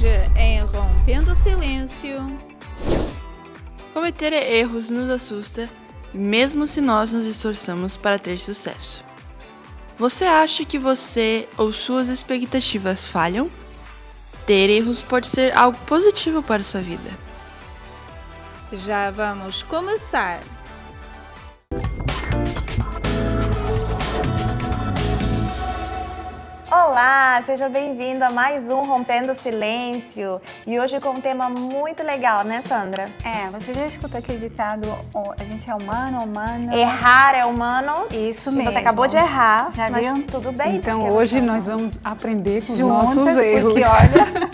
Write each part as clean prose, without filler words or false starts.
Hoje, em Rompendo o Silêncio. Cometer erros nos assusta, mesmo se nós nos esforçamos para ter sucesso. Você acha que você ou suas expectativas falham? Ter erros pode ser algo positivo para sua vida. Já vamos começar. Olá, seja bem-vindo a mais um Rompendo o Silêncio. E hoje com um tema muito legal, né, Sandra? Você já escutou aquele ditado, a gente é humano. Errar é humano. Isso E mesmo. você acabou de errar, Já mas viu? tudo bem. Então porque hoje você nós vamos aprender com os Juntas, nossos erros. porque olha,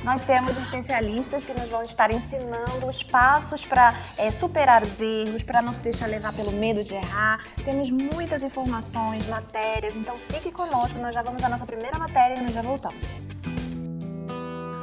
nós temos especialistas que nos vão estar ensinando os passos para superar os erros, para não se deixar levar pelo medo de errar. Temos muitas informações, matérias, então fique conosco, nós já vamos à nossa primeira matéria e nós já voltamos.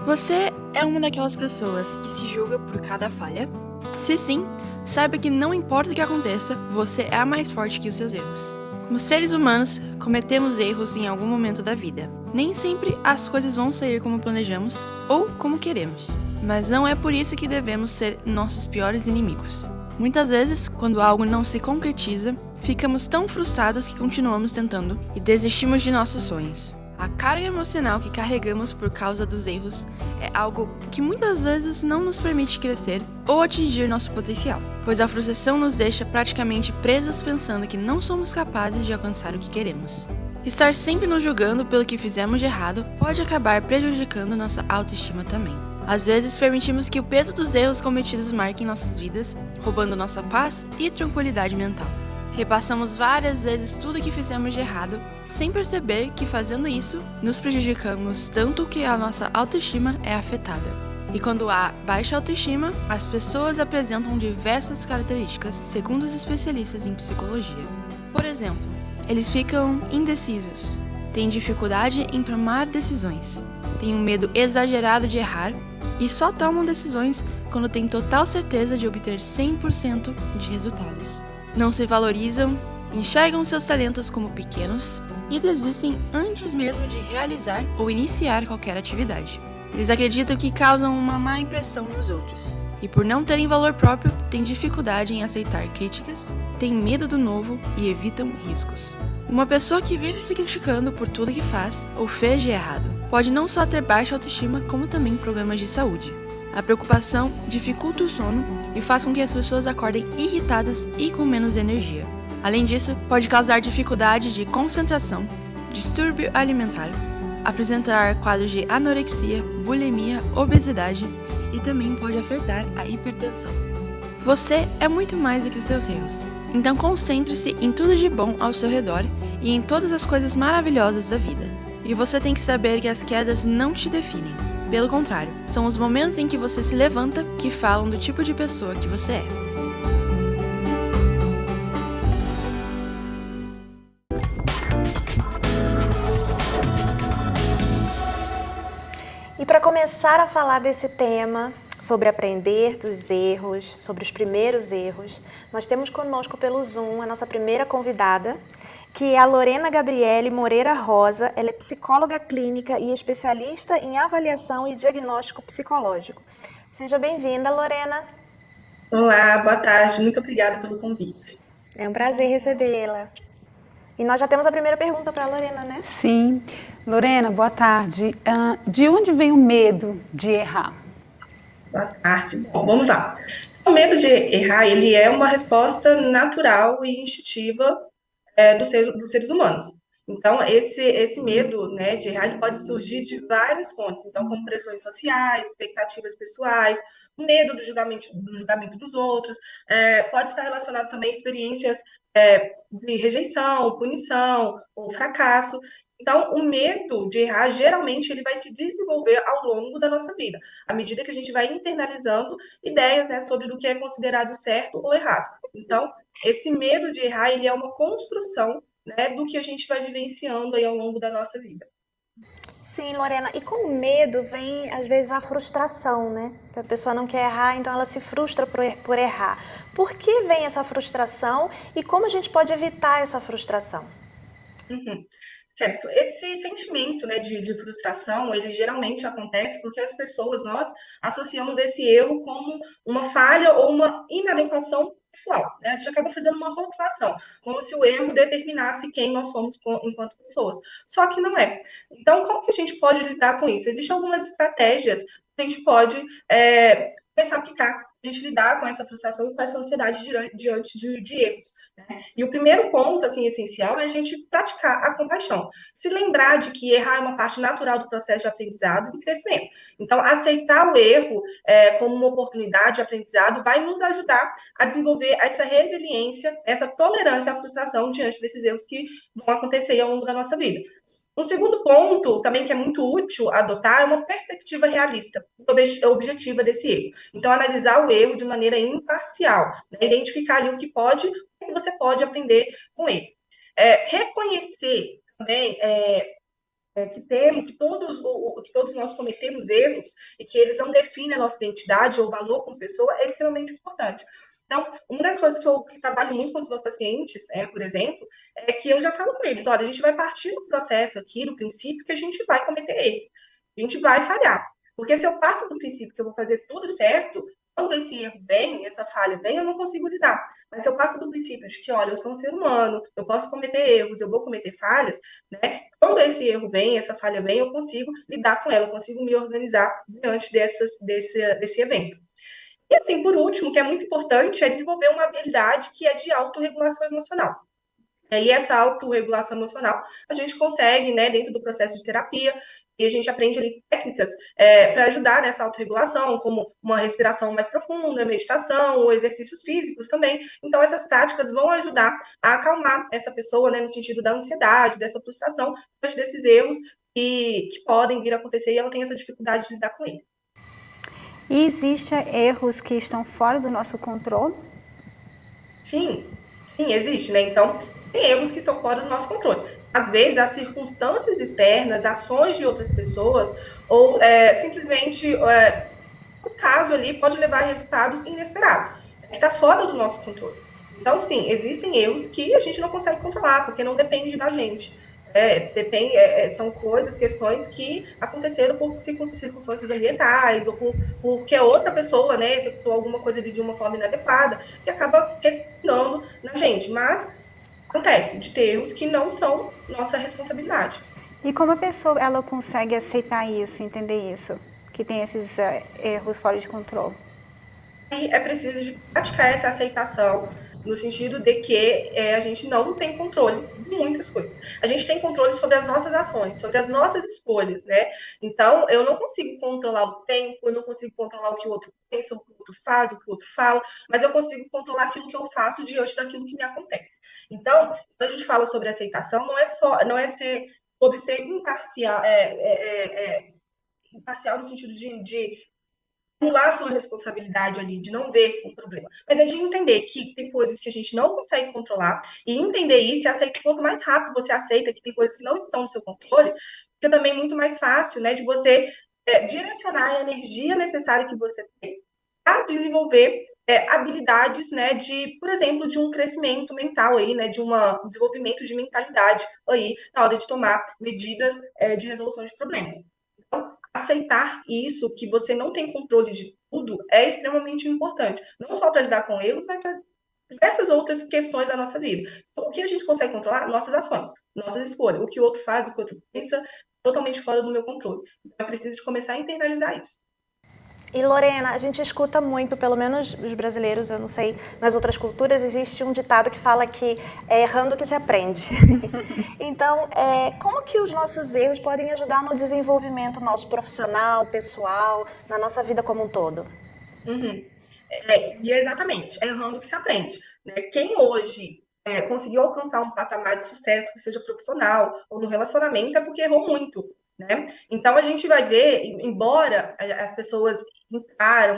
Você é uma daquelas pessoas que se julga por cada falha? Se sim, saiba que não importa o que aconteça, você é a mais forte que os seus erros. Como seres humanos, cometemos erros em algum momento da vida. Nem sempre as coisas vão sair como planejamos ou como queremos. Mas não é por isso que devemos ser nossos piores inimigos. Muitas vezes, quando algo não se concretiza, ficamos tão frustrados que continuamos tentando e desistimos de nossos sonhos. A carga emocional que carregamos por causa dos erros é algo que muitas vezes não nos permite crescer ou atingir nosso potencial, pois a frustração nos deixa praticamente presos pensando que não somos capazes de alcançar o que queremos. Estar sempre nos julgando pelo que fizemos de errado pode acabar prejudicando nossa autoestima também. Às vezes permitimos que o peso dos erros cometidos marque nossas vidas, roubando nossa paz e tranquilidade mental. Repassamos várias vezes tudo o que fizemos de errado, sem perceber que fazendo isso, nos prejudicamos tanto que a nossa autoestima é afetada. E quando há baixa autoestima, as pessoas apresentam diversas características, segundo os especialistas em psicologia. Por exemplo, eles ficam indecisos, têm dificuldade em tomar decisões, têm um medo exagerado de errar e só tomam decisões quando têm total certeza de obter 100% de resultados. Não se valorizam, enxergam seus talentos como pequenos e desistem antes mesmo de realizar ou iniciar qualquer atividade. Eles acreditam que causam uma má impressão nos outros e, por não terem valor próprio, têm dificuldade em aceitar críticas, têm medo do novo e evitam riscos. Uma pessoa que vive se criticando por tudo que faz ou fez de errado pode não só ter baixa autoestima, como também problemas de saúde. A preocupação dificulta o sono e faz com que as pessoas acordem irritadas e com menos energia. Além disso, pode causar dificuldade de concentração, distúrbio alimentar, apresentar quadros de anorexia, bulimia, obesidade e também pode afetar a hipertensão. Você é muito mais do que seus erros. Então concentre-se em tudo de bom ao seu redor e em todas as coisas maravilhosas da vida. E você tem que saber que as quedas não te definem. Pelo contrário, são os momentos em que você se levanta que falam do tipo de pessoa que você é. E para começar a falar desse tema, sobre aprender dos erros, sobre os primeiros erros, nós temos conosco pelo Zoom a nossa primeira convidada, que é a Lorena Gabriele Moreira Rosa. Ela é psicóloga clínica e especialista em avaliação e diagnóstico psicológico. Seja bem-vinda, Lorena. Olá, boa tarde. Muito obrigada pelo convite. É um prazer recebê-la. E nós já temos a primeira pergunta para a Lorena, né? Sim. Lorena, boa tarde. De onde vem o medo de errar? Boa tarde. Bom, vamos lá. O medo de errar, ele é uma resposta natural e instintiva dos seres humanos. Então, esse medo, né, de errar, ele pode surgir de várias fontes. Então, como pressões sociais, expectativas pessoais, medo do julgamento dos outros, pode estar relacionado também a experiências de rejeição, punição ou fracasso. Então, o medo de errar, geralmente, ele vai se desenvolver ao longo da nossa vida, à medida que a gente vai internalizando ideias, né, sobre o que é considerado certo ou errado. Então, esse medo de errar, ele é uma construção, né, do que a gente vai vivenciando aí ao longo da nossa vida. Sim, Lorena. E com o medo vem, às vezes, a frustração, né? Que a pessoa não quer errar, então ela se frustra por errar. Por que vem essa frustração e como a gente pode evitar essa frustração? Uhum. Certo. Esse sentimento, né, de frustração, ele geralmente acontece porque as pessoas, nós associamos esse erro como uma falha ou uma inadequação pessoal, né? A gente acaba fazendo uma rotulação, como se o erro determinasse quem nós somos enquanto pessoas. Só que não é. Então, como que a gente pode lidar com isso? Existem algumas estratégias que a gente pode começar a aplicar, a gente lidar com essa frustração e com essa ansiedade diante de erros. E o primeiro ponto, assim, essencial é a gente praticar a compaixão. Se lembrar de que errar é uma parte natural do processo de aprendizado e crescimento. Então, aceitar o erro como uma oportunidade de aprendizado vai nos ajudar a desenvolver essa resiliência, essa tolerância à frustração diante desses erros que vão acontecer ao longo da nossa vida. Um segundo ponto, também que é muito útil adotar, é uma perspectiva realista, objetiva desse erro. Então, analisar o erro de maneira imparcial, né? Identificar ali o que você pode aprender com ele. Reconhecer também que todos nós cometemos erros e que eles não definem a nossa identidade ou valor como pessoa é extremamente importante. Então, uma das coisas que eu trabalho muito com os meus pacientes, por exemplo, é que eu já falo com eles, olha, a gente vai partir do processo aqui, do princípio, que a gente vai cometer erros, a gente vai falhar. Porque se eu parto do princípio que eu vou fazer tudo certo, quando esse erro vem, essa falha vem, eu não consigo lidar. Mas se eu parto do princípio de que, olha, eu sou um ser humano, eu posso cometer erros, eu vou cometer falhas, né? Quando esse erro vem, essa falha vem, eu consigo lidar com ela, eu consigo me organizar diante desse evento. E assim, por último, que é muito importante, é desenvolver uma habilidade que é de autorregulação emocional. E essa autorregulação emocional a gente consegue, né, dentro do processo de terapia, e a gente aprende ali técnicas para ajudar nessa autorregulação, como uma respiração mais profunda, meditação, ou exercícios físicos também. Então, essas práticas vão ajudar a acalmar essa pessoa, né, no sentido da ansiedade, dessa frustração, diante desses erros que podem vir a acontecer e ela tem essa dificuldade de lidar com ele. E existem erros que estão fora do nosso controle? Sim, existe, né? Então, tem erros que estão fora do nosso controle. Às vezes, as circunstâncias externas, ações de outras pessoas, ou simplesmente o caso ali pode levar a resultados inesperados, que está fora do nosso controle. Então, sim, existem erros que a gente não consegue controlar, porque não depende da gente. São questões que aconteceram por circunstâncias ambientais, ou porque outra pessoa, né, executou alguma coisa ali de uma forma inadequada, que acaba respingando na gente. Mas acontece de ter erros que não são nossa responsabilidade. E como a pessoa ela consegue aceitar isso, entender isso, que tem esses erros fora de controle? E é preciso de praticar essa aceitação, no sentido de que a gente não tem controle de muitas coisas. A gente tem controle sobre as nossas ações, sobre as nossas escolhas, né? Então, eu não consigo controlar o tempo, eu não consigo controlar o que o outro pensa, o que o outro faz, o que o outro fala, mas eu consigo controlar aquilo que eu faço diante daquilo que me acontece. Então, quando a gente fala sobre aceitação, não é sobre ser imparcial, imparcial no sentido de anular a sua responsabilidade ali, de não ver o problema. Mas é de entender que tem coisas que a gente não consegue controlar e entender isso e aceitar. Quanto mais rápido você aceita que tem coisas que não estão no seu controle, fica também muito mais fácil, né, de você direcionar a energia necessária que você tem para desenvolver habilidades, né, por exemplo, de um crescimento mental aí, né, de um desenvolvimento de mentalidade aí na hora de tomar medidas de resolução de problemas. Aceitar isso, que você não tem controle de tudo, é extremamente importante. Não só para lidar com erros, mas para diversas outras questões da nossa vida. Então, o que a gente consegue controlar? Nossas ações, nossas escolhas. O que o outro faz, o que o outro pensa, totalmente fora do meu controle. Então, eu preciso de começar a internalizar isso. E Lorena, a gente escuta muito, pelo menos os brasileiros, eu não sei, nas outras culturas existe um ditado que fala que é errando que se aprende. Então, como que os nossos erros podem ajudar no desenvolvimento nosso profissional, pessoal, na nossa vida como um todo? E exatamente, é errando que se aprende. Né? Quem hoje conseguiu alcançar um patamar de sucesso, que seja profissional ou no relacionamento, é porque errou muito. Né? Então, a gente vai ver, embora as pessoas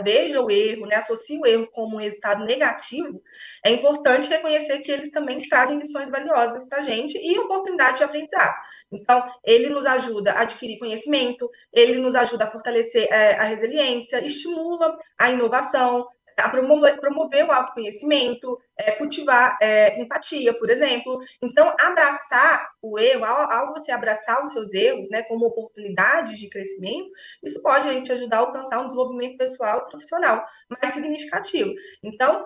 vejam o erro, né, associem o erro como um resultado negativo, é importante reconhecer que eles também trazem lições valiosas para a gente e oportunidade de aprendizado. Então, ele nos ajuda a adquirir conhecimento, ele nos ajuda a fortalecer a resiliência, estimula a inovação, a promover o autoconhecimento, cultivar empatia, por exemplo. Então, abraçar o erro, ao você abraçar os seus erros, né, como oportunidades de crescimento, isso pode aí te ajudar a alcançar um desenvolvimento pessoal e profissional mais significativo. Então,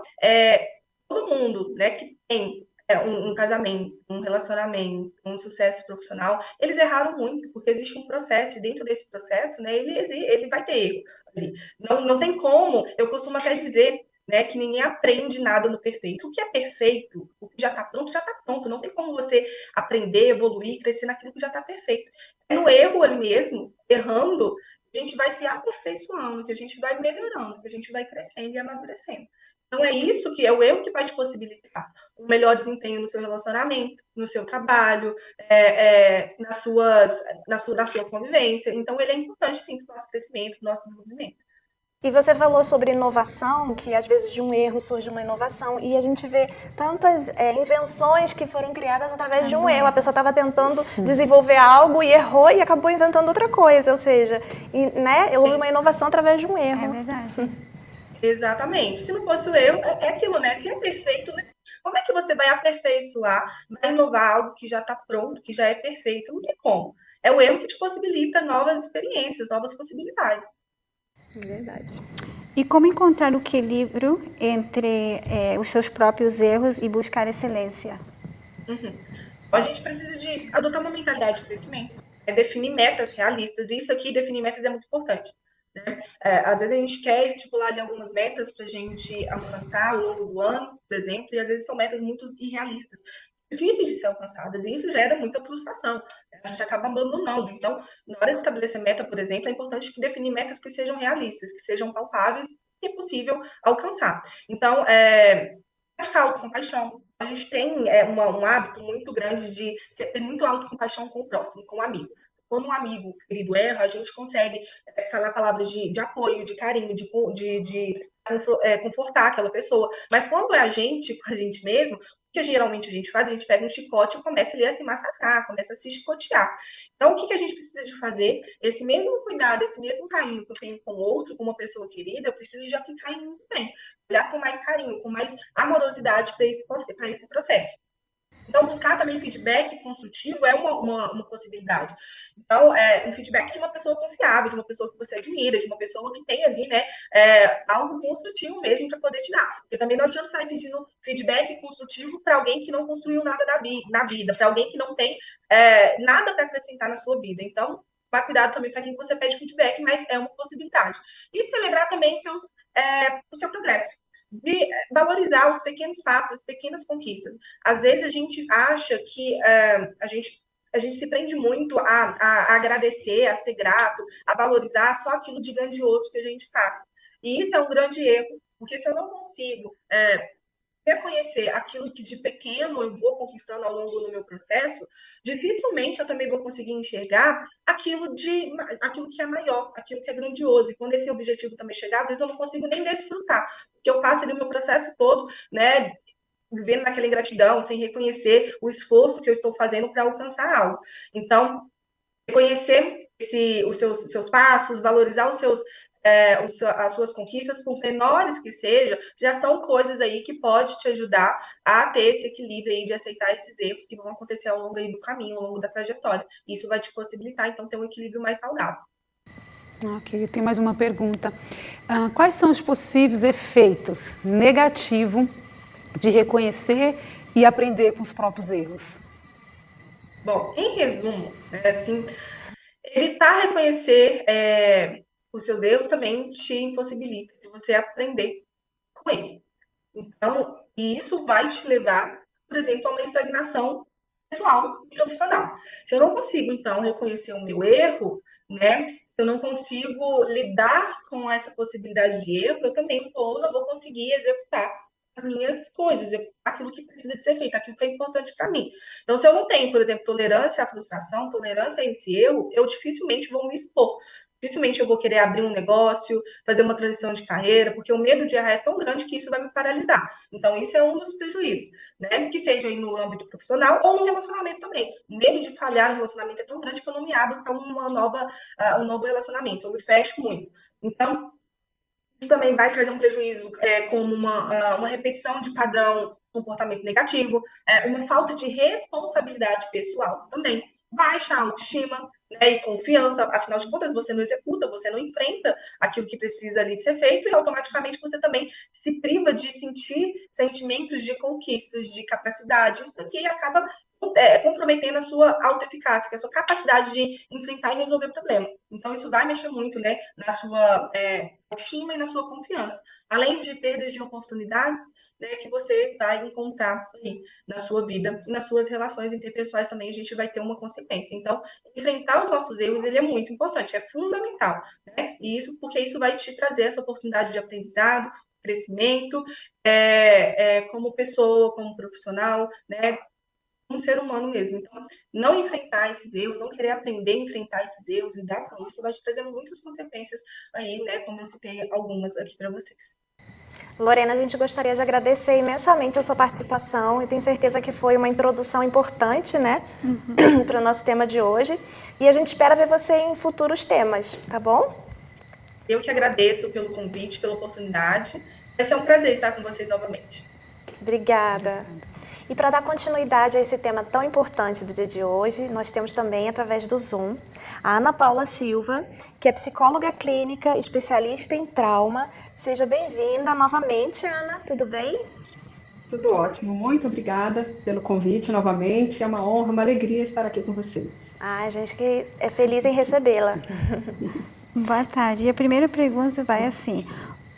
todo mundo, né, que tem um casamento, um relacionamento, um sucesso profissional, eles erraram muito, porque existe um processo, e dentro desse processo, né, ele vai ter erro ali. Não tem como, eu costumo até dizer, né, que ninguém aprende nada no perfeito. O que é perfeito, o que já está pronto. Não tem como você aprender, evoluir, crescer naquilo que já está perfeito. É no erro ali mesmo, errando, que a gente vai se aperfeiçoando, que a gente vai melhorando, que a gente vai crescendo e amadurecendo. Então, é isso que é o erro que vai te possibilitar um melhor desempenho no seu relacionamento, no seu trabalho, na sua convivência. Então, ele é importante, sim, para o nosso crescimento, para o nosso desenvolvimento. E você falou sobre inovação, que às vezes de um erro surge uma inovação, e a gente vê tantas invenções que foram criadas através de um erro. A pessoa estava tentando desenvolver algo e errou e acabou inventando outra coisa, ou seja, houve uma inovação através de um erro. É verdade. Exatamente. Se não fosse o erro, é aquilo, né? Se é perfeito, né? Como é que você vai aperfeiçoar, vai inovar algo que já está pronto, que já é perfeito? Não tem como. É o erro que te possibilita novas experiências, novas possibilidades. É verdade. E como encontrar o equilíbrio entre os seus próprios erros e buscar excelência? A gente precisa de adotar uma mentalidade de crescimento, definir metas realistas, e isso aqui, definir metas é muito importante. Né? Às vezes a gente quer estipular ali algumas metas para a gente alcançar ao longo do ano, por exemplo, e às vezes são metas muito irrealistas, difíceis de ser alcançadas, e isso gera muita frustração. A gente acaba abandonando. Então, na hora de estabelecer meta, por exemplo, é importante definir metas que sejam realistas, que sejam palpáveis e é possível alcançar. Então, praticar autocompaixão. A gente tem um hábito muito grande de ter muito autocompaixão com o próximo, com o amigo. Quando um amigo querido erra, a gente consegue falar palavras de apoio, de carinho, de confortar aquela pessoa. Mas quando é a gente, com a gente mesmo, o que geralmente a gente faz? A gente pega um chicote e começa ali a se massacrar, começa a se chicotear. Então, o que a gente precisa de fazer? Esse mesmo cuidado, esse mesmo carinho que eu tenho com o outro, com uma pessoa querida, eu preciso de aplicar em mim também. Olhar com mais carinho, com mais amorosidade para esse processo. Então, buscar também feedback construtivo é uma possibilidade. Então, um feedback de uma pessoa confiável, de uma pessoa que você admira, de uma pessoa que tem ali, né, algo construtivo mesmo para poder te dar. Porque também não adianta sair pedindo feedback construtivo para alguém que não construiu nada na vida, para alguém que não tem nada para acrescentar na sua vida. Então, vá cuidado também para quem você pede feedback, mas é uma possibilidade. E celebrar também o seu progresso. De valorizar os pequenos passos, as pequenas conquistas. Às vezes a gente acha que a gente se prende muito a agradecer, a ser grato, a valorizar só aquilo de grandioso que a gente faz. E isso é um grande erro, porque se eu não consigo reconhecer aquilo que de pequeno eu vou conquistando ao longo do meu processo, dificilmente eu também vou conseguir enxergar aquilo que é maior, aquilo que é grandioso. E quando esse objetivo também chegar, às vezes eu não consigo nem desfrutar, porque eu passo ali o meu processo todo, né, vivendo naquela ingratidão, sem reconhecer o esforço que eu estou fazendo para alcançar algo. Então, reconhecer os seus passos, valorizar as suas conquistas, por menores que sejam, já são coisas aí que pode te ajudar a ter esse equilíbrio aí de aceitar esses erros que vão acontecer ao longo aí do caminho, ao longo da trajetória. Isso vai te possibilitar, então, ter um equilíbrio mais saudável. Ok, eu tenho mais uma pergunta. Quais são os possíveis efeitos negativos de reconhecer e aprender com os próprios erros? Bom, em resumo, assim, evitar reconhecer os seus erros também te impossibilita de você aprender com ele. Então, isso vai te levar, por exemplo, a uma estagnação pessoal e profissional. Se eu não consigo, então, reconhecer o meu erro, né? Se eu não consigo lidar com essa possibilidade de erro, eu também não vou conseguir executar as minhas coisas, aquilo que precisa de ser feito, aquilo que é importante para mim. Então, se eu não tenho, por exemplo, tolerância à frustração, tolerância a esse erro, eu dificilmente vou me expor. Dificilmente eu vou querer abrir um negócio, fazer uma transição de carreira, porque o medo de errar é tão grande que isso vai me paralisar. Então, isso é um dos prejuízos, né? Que seja aí no âmbito profissional ou no relacionamento também. O medo de falhar no relacionamento é tão grande que eu não me abro para um novo relacionamento, eu me fecho muito. Então, Isso também vai trazer um prejuízo, como uma repetição de padrão de comportamento negativo, uma falta de responsabilidade pessoal também, baixa autoestima, né, e confiança, afinal de contas, você não executa, você não enfrenta aquilo que precisa ali de ser feito, e automaticamente você também se priva de sentir sentimentos de conquistas, de capacidade. Isso daqui acaba comprometendo a sua autoeficácia, que é a sua capacidade de enfrentar e resolver o problema. Então, isso vai mexer muito, né, na sua autoestima e na sua confiança. Além de perdas de oportunidades, né, que você vai encontrar aí na sua vida e nas suas relações interpessoais também, a gente vai ter uma consequência. Então, enfrentar os nossos erros, ele é muito importante, é fundamental, né? E isso porque isso vai te trazer essa oportunidade de aprendizado, crescimento, como pessoa, como profissional, né? Um ser humano mesmo. Então, não enfrentar esses erros, não querer aprender a enfrentar esses erros, lidar com isso, vai te trazer muitas consequências aí, né? Como eu citei algumas aqui para vocês. Lorena, a gente gostaria de agradecer imensamente a sua participação e tenho certeza que foi uma introdução importante, né, para o nosso tema de hoje. E a gente espera ver você em futuros temas, tá bom? Eu que agradeço pelo convite, pela oportunidade. Vai ser um prazer estar com vocês novamente. Obrigada. E para dar continuidade a esse tema tão importante do dia de hoje, nós temos também, através do Zoom, a Ana Paula Silva, que é psicóloga clínica, especialista em trauma. Seja bem-vinda novamente, Ana, tudo bem? Tudo ótimo, muito obrigada pelo convite novamente. É uma honra, uma alegria estar aqui com vocês. A gente que é feliz em recebê-la. Boa tarde. E a primeira pergunta vai assim: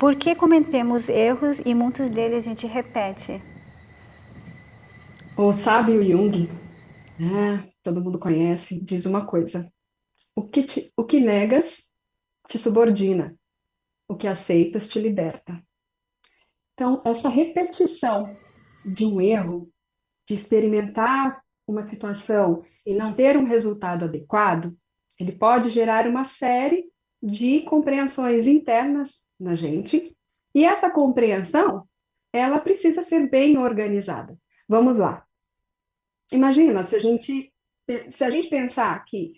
por que cometemos erros e muitos deles a gente repete? O sábio Jung, todo mundo conhece, diz uma coisa: o que negas te subordina, o que aceitas te liberta. Então, essa repetição de um erro, de experimentar uma situação e não ter um resultado adequado, ele pode gerar uma série de compreensões internas na gente, e essa compreensão, ela precisa ser bem organizada. Vamos lá. Imagina, se a gente pensar que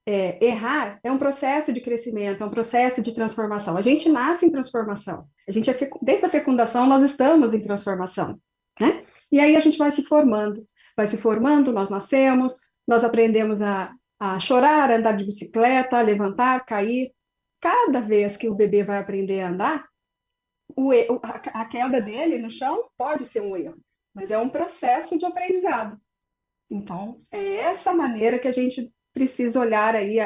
errar é um processo de crescimento, é um processo de transformação. A gente nasce em transformação. Desde a fecundação, nós estamos em transformação, né? E aí a gente vai se formando, nós nascemos, nós aprendemos a chorar, a andar de bicicleta, a levantar, cair. Cada vez que o bebê vai aprender a andar, a queda dele no chão pode ser um erro, mas é um processo de aprendizado. Então, é essa maneira que a gente precisa olhar aí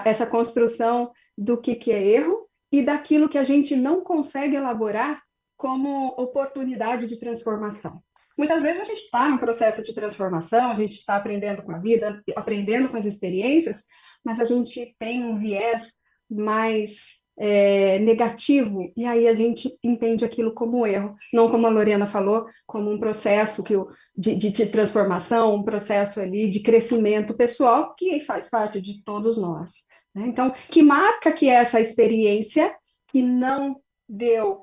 essa construção do que é erro e daquilo que a gente não consegue elaborar como oportunidade de transformação. Muitas vezes a gente está em processo de transformação, a gente está aprendendo com a vida, aprendendo com as experiências, mas a gente tem um viés mais negativo, e aí a gente entende aquilo como erro, não como a Lorena falou, como um processo de transformação, um processo ali de crescimento pessoal que faz parte de todos nós, né? Então, que marca que é essa experiência que não deu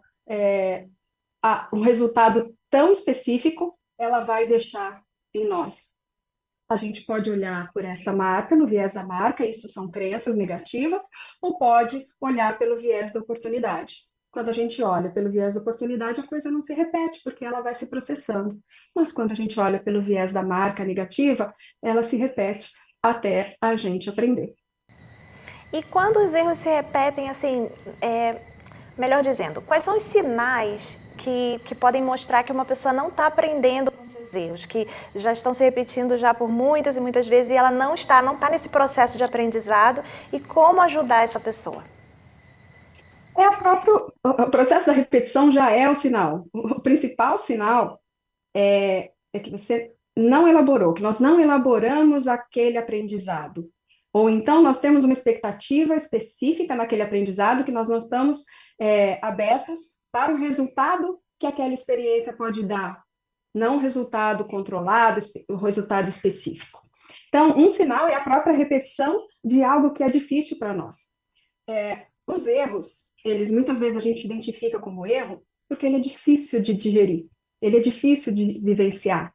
um resultado tão específico, ela vai deixar em nós. A gente pode olhar por esta marca, no viés da marca, isso são crenças negativas, ou pode olhar pelo viés da oportunidade. Quando a gente olha pelo viés da oportunidade, a coisa não se repete, porque ela vai se processando. Mas quando a gente olha pelo viés da marca negativa, ela se repete até a gente aprender. E quando os erros se repetem, assim, melhor dizendo, quais são os sinais que podem mostrar que uma pessoa não está aprendendo com seus erros, que já estão se repetindo já por muitas e muitas vezes e ela não está nesse processo de aprendizado, e como ajudar essa pessoa? O processo da repetição já é o sinal. O principal sinal é que você não elaborou, que nós não elaboramos aquele aprendizado. Ou então nós temos uma expectativa específica naquele aprendizado que nós não estamos abertos para o resultado que aquela experiência pode dar, não o resultado controlado, o resultado específico. Então, um sinal é a própria repetição de algo que é difícil para nós. Os erros, muitas vezes a gente identifica como erro porque ele é difícil de digerir, ele é difícil de vivenciar,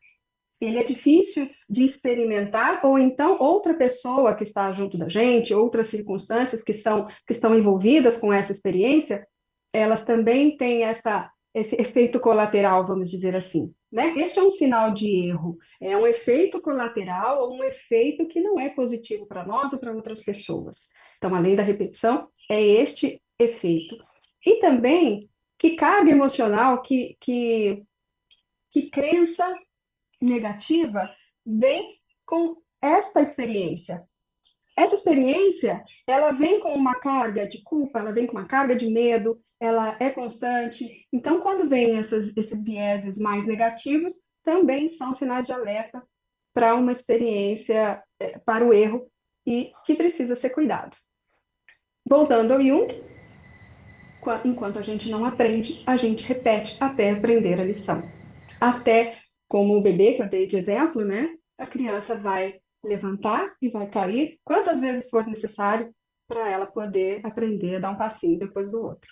ele é difícil de experimentar, ou então outra pessoa que está junto da gente, outras circunstâncias que estão envolvidas com essa experiência, elas também têm esse efeito colateral, vamos dizer assim, né? Este é um sinal de erro, é um efeito colateral ou um efeito que não é positivo para nós ou para outras pessoas. Então, além da repetição, é este efeito. E também que carga emocional, que crença negativa vem com esta experiência. Essa experiência, ela vem com uma carga de culpa, ela vem com uma carga de medo, ela é constante. Então, quando vem esses vieses mais negativos, também são sinais de alerta para uma experiência, para o erro, e que precisa ser cuidado. Voltando ao Jung, enquanto a gente não aprende, a gente repete até aprender a lição. Até, como o bebê que eu dei de exemplo, né? A criança vai levantar e vai cair quantas vezes for necessário para ela poder aprender a dar um passinho depois do outro.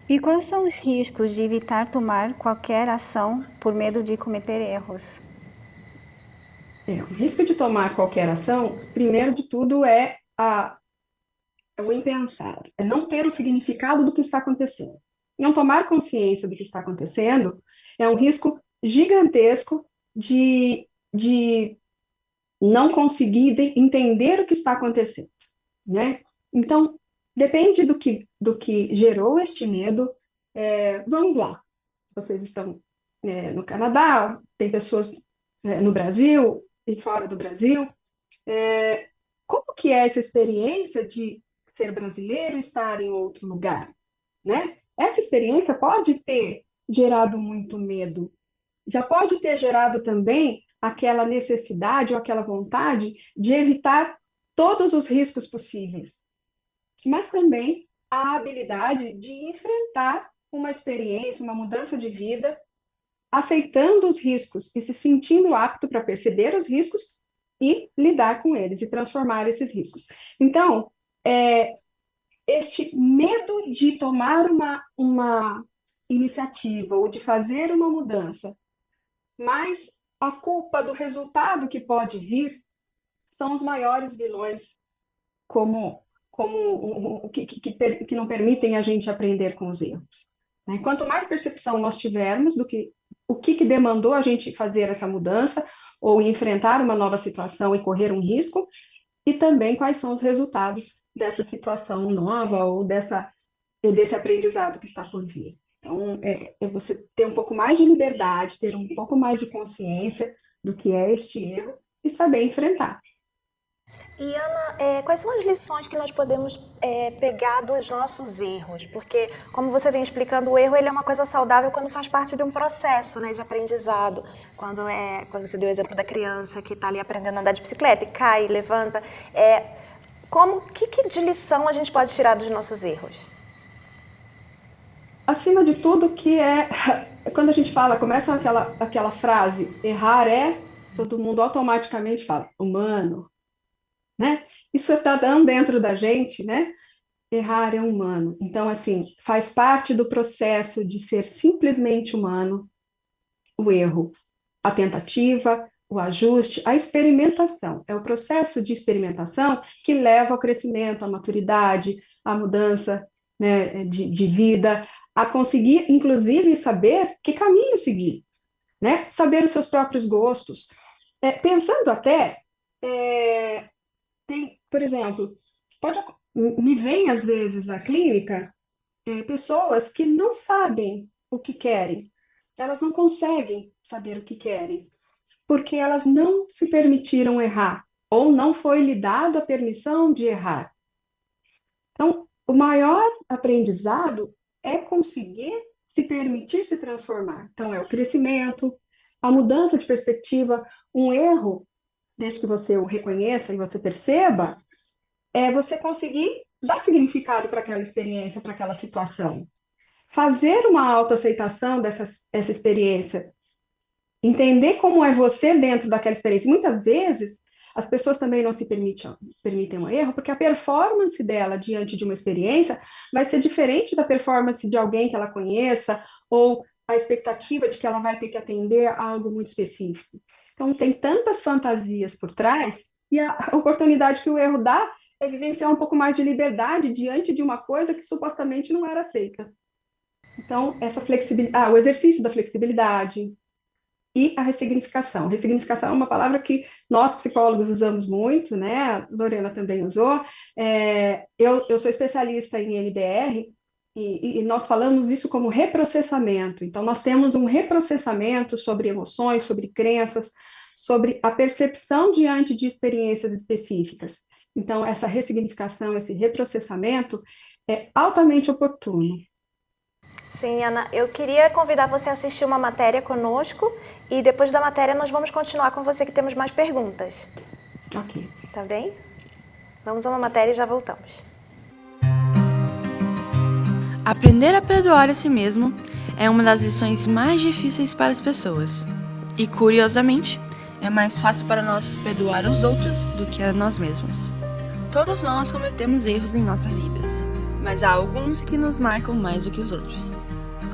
E quais são os riscos de evitar tomar qualquer ação por medo de cometer erros? O risco de tomar qualquer ação, primeiro de tudo, é o impensar, é não ter o significado do que está acontecendo. Não tomar consciência do que está acontecendo é um risco gigantesco de não conseguir entender o que está acontecendo, né? Então, depende do que gerou este medo. Vamos lá, vocês estão no Canadá, tem pessoas no Brasil e fora do Brasil. Como que é essa experiência de ser brasileiro e estar em outro lugar, né? Essa experiência pode ter gerado muito medo, já pode ter gerado também aquela necessidade ou aquela vontade de evitar todos os riscos possíveis, mas também a habilidade de enfrentar uma experiência, uma mudança de vida, aceitando os riscos e se sentindo apto para perceber os riscos e lidar com eles e transformar esses riscos. Então, este medo de tomar uma iniciativa ou de fazer uma mudança, mas a culpa do resultado que pode vir são os maiores vilões, que não permitem a gente aprender com os erros, né? Quanto mais percepção nós tivermos do que o que demandou a gente fazer essa mudança ou enfrentar uma nova situação e correr um risco, e também quais são os resultados dessa situação nova ou desse aprendizado que está por vir. Então, é você ter um pouco mais de liberdade, ter um pouco mais de consciência do que é este erro e saber enfrentar. E Ana, quais são as lições que nós podemos pegar dos nossos erros? Porque, como você vem explicando, o erro ele é uma coisa saudável quando faz parte de um processo, né, de aprendizado. Quando você deu o exemplo da criança que está ali aprendendo a andar de bicicleta e cai, levanta. Que de lição a gente pode tirar dos nossos erros? Acima de tudo, quando a gente começa aquela frase, errar todo mundo automaticamente fala, humano, né? Isso está dando dentro da gente, né? Errar é humano. Então, assim, faz parte do processo de ser simplesmente humano o erro, a tentativa, o ajuste, a experimentação. É o processo de experimentação que leva ao crescimento, à maturidade, à mudança, né, de vida, a conseguir, inclusive, saber que caminho seguir, né? Saber os seus próprios gostos. Pensando até, por exemplo, me vem às vezes à clínica pessoas que não sabem o que querem, elas não conseguem saber o que querem, porque elas não se permitiram errar, ou não foi lhe dado a permissão de errar. Então, o maior aprendizado é conseguir se permitir se transformar. Então, é o crescimento, a mudança de perspectiva, um erro, desde que você o reconheça e você perceba, é você conseguir dar significado para aquela experiência, para aquela situação. Fazer uma autoaceitação dessa experiência, entender como é você dentro daquela experiência. Muitas vezes, as pessoas também não se permitem um erro, porque a performance dela diante de uma experiência vai ser diferente da performance de alguém que ela conheça, ou a expectativa de que ela vai ter que atender a algo muito específico. Então, tem tantas fantasias por trás, e a oportunidade que o erro dá é vivenciar um pouco mais de liberdade diante de uma coisa que supostamente não era aceita. Então, essa flexibilidade, o exercício da flexibilidade e a ressignificação. Ressignificação é uma palavra que nós psicólogos usamos muito, né? A Lorena também usou. Eu sou especialista em NDR e nós falamos isso como reprocessamento. Então, nós temos um reprocessamento sobre emoções, sobre crenças, sobre a percepção diante de experiências específicas. Então, essa ressignificação, esse reprocessamento é altamente oportuno. Sim, Ana, eu queria convidar você a assistir uma matéria conosco e depois da matéria nós vamos continuar com você que temos mais perguntas. Ok. Tá bem? Vamos a uma matéria e já voltamos. Aprender a perdoar a si mesmo é uma das lições mais difíceis para as pessoas. E, curiosamente, é mais fácil para nós perdoar os outros do que a nós mesmos. Todos nós cometemos erros em nossas vidas, mas há alguns que nos marcam mais do que os outros.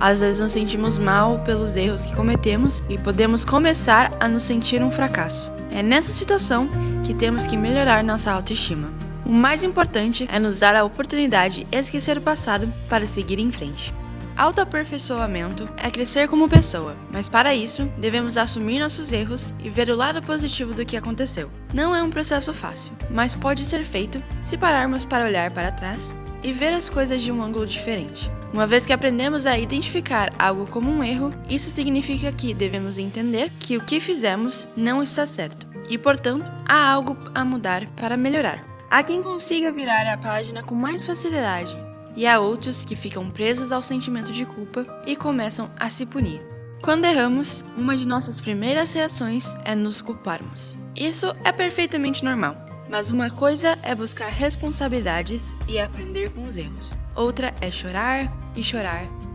Às vezes nos sentimos mal pelos erros que cometemos e podemos começar a nos sentir um fracasso. É nessa situação que temos que melhorar nossa autoestima. O mais importante é nos dar a oportunidade de esquecer o passado para seguir em frente. Autoaperfeiçoamento é crescer como pessoa, mas para isso devemos assumir nossos erros e ver o lado positivo do que aconteceu. Não é um processo fácil, mas pode ser feito se pararmos para olhar para trás e ver as coisas de um ângulo diferente. Uma vez que aprendemos a identificar algo como um erro, isso significa que devemos entender que o que fizemos não está certo e, portanto, há algo a mudar para melhorar. Há quem consiga virar a página com mais facilidade e há outros que ficam presos ao sentimento de culpa e começam a se punir. Quando erramos, uma de nossas primeiras reações é nos culparmos. Isso é perfeitamente normal. Mas uma coisa é buscar responsabilidades e aprender com os erros. Outra é chorar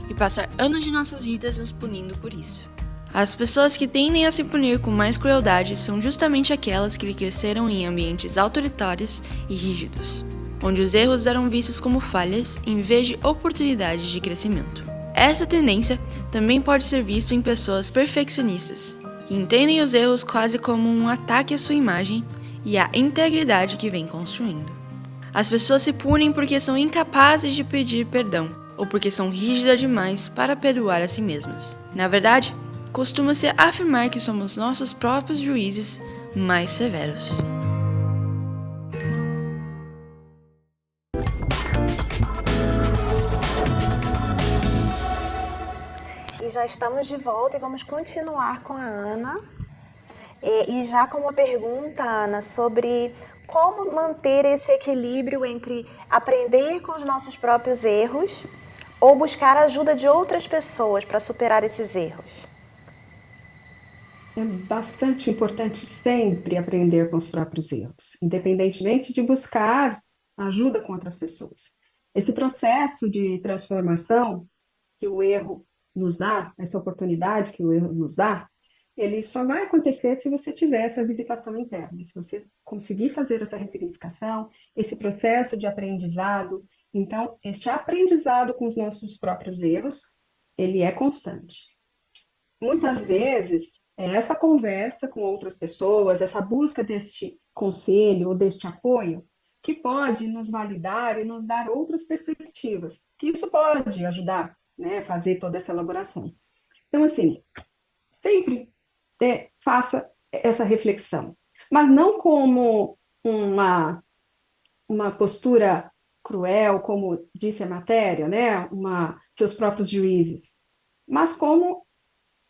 e passar anos de nossas vidas nos punindo por isso. As pessoas que tendem a se punir com mais crueldade são justamente aquelas que cresceram em ambientes autoritários e rígidos, onde os erros eram vistos como falhas em vez de oportunidades de crescimento. Essa tendência também pode ser vista em pessoas perfeccionistas, que entendem os erros quase como um ataque à sua imagem e à integridade que vem construindo. As pessoas se punem porque são incapazes de pedir perdão ou porque são rígidas demais para perdoar a si mesmas. Na verdade, costuma-se afirmar que somos nossos próprios juízes mais severos. E já estamos de volta e vamos continuar com a Ana. E já com uma pergunta, Ana, sobre como manter esse equilíbrio entre aprender com os nossos próprios erros ou buscar a ajuda de outras pessoas para superar esses erros. É bastante importante sempre aprender com os próprios erros, independentemente de buscar ajuda com outras pessoas. Esse processo de transformação que o erro nos dá, essa oportunidade que o erro nos dá, ele só vai acontecer se você tiver essa visitação interna, se você conseguir fazer essa ressignificação, esse processo de aprendizado. Então, este aprendizado com os nossos próprios erros, ele é constante. Muitas vezes, essa conversa com outras pessoas, essa busca deste conselho ou deste apoio, que pode nos validar e nos dar outras perspectivas, que isso pode ajudar, né, a fazer toda essa elaboração. Então, assim, sempre faça essa reflexão, mas não como uma postura cruel, como disse a matéria, né? Seus próprios juízes, mas como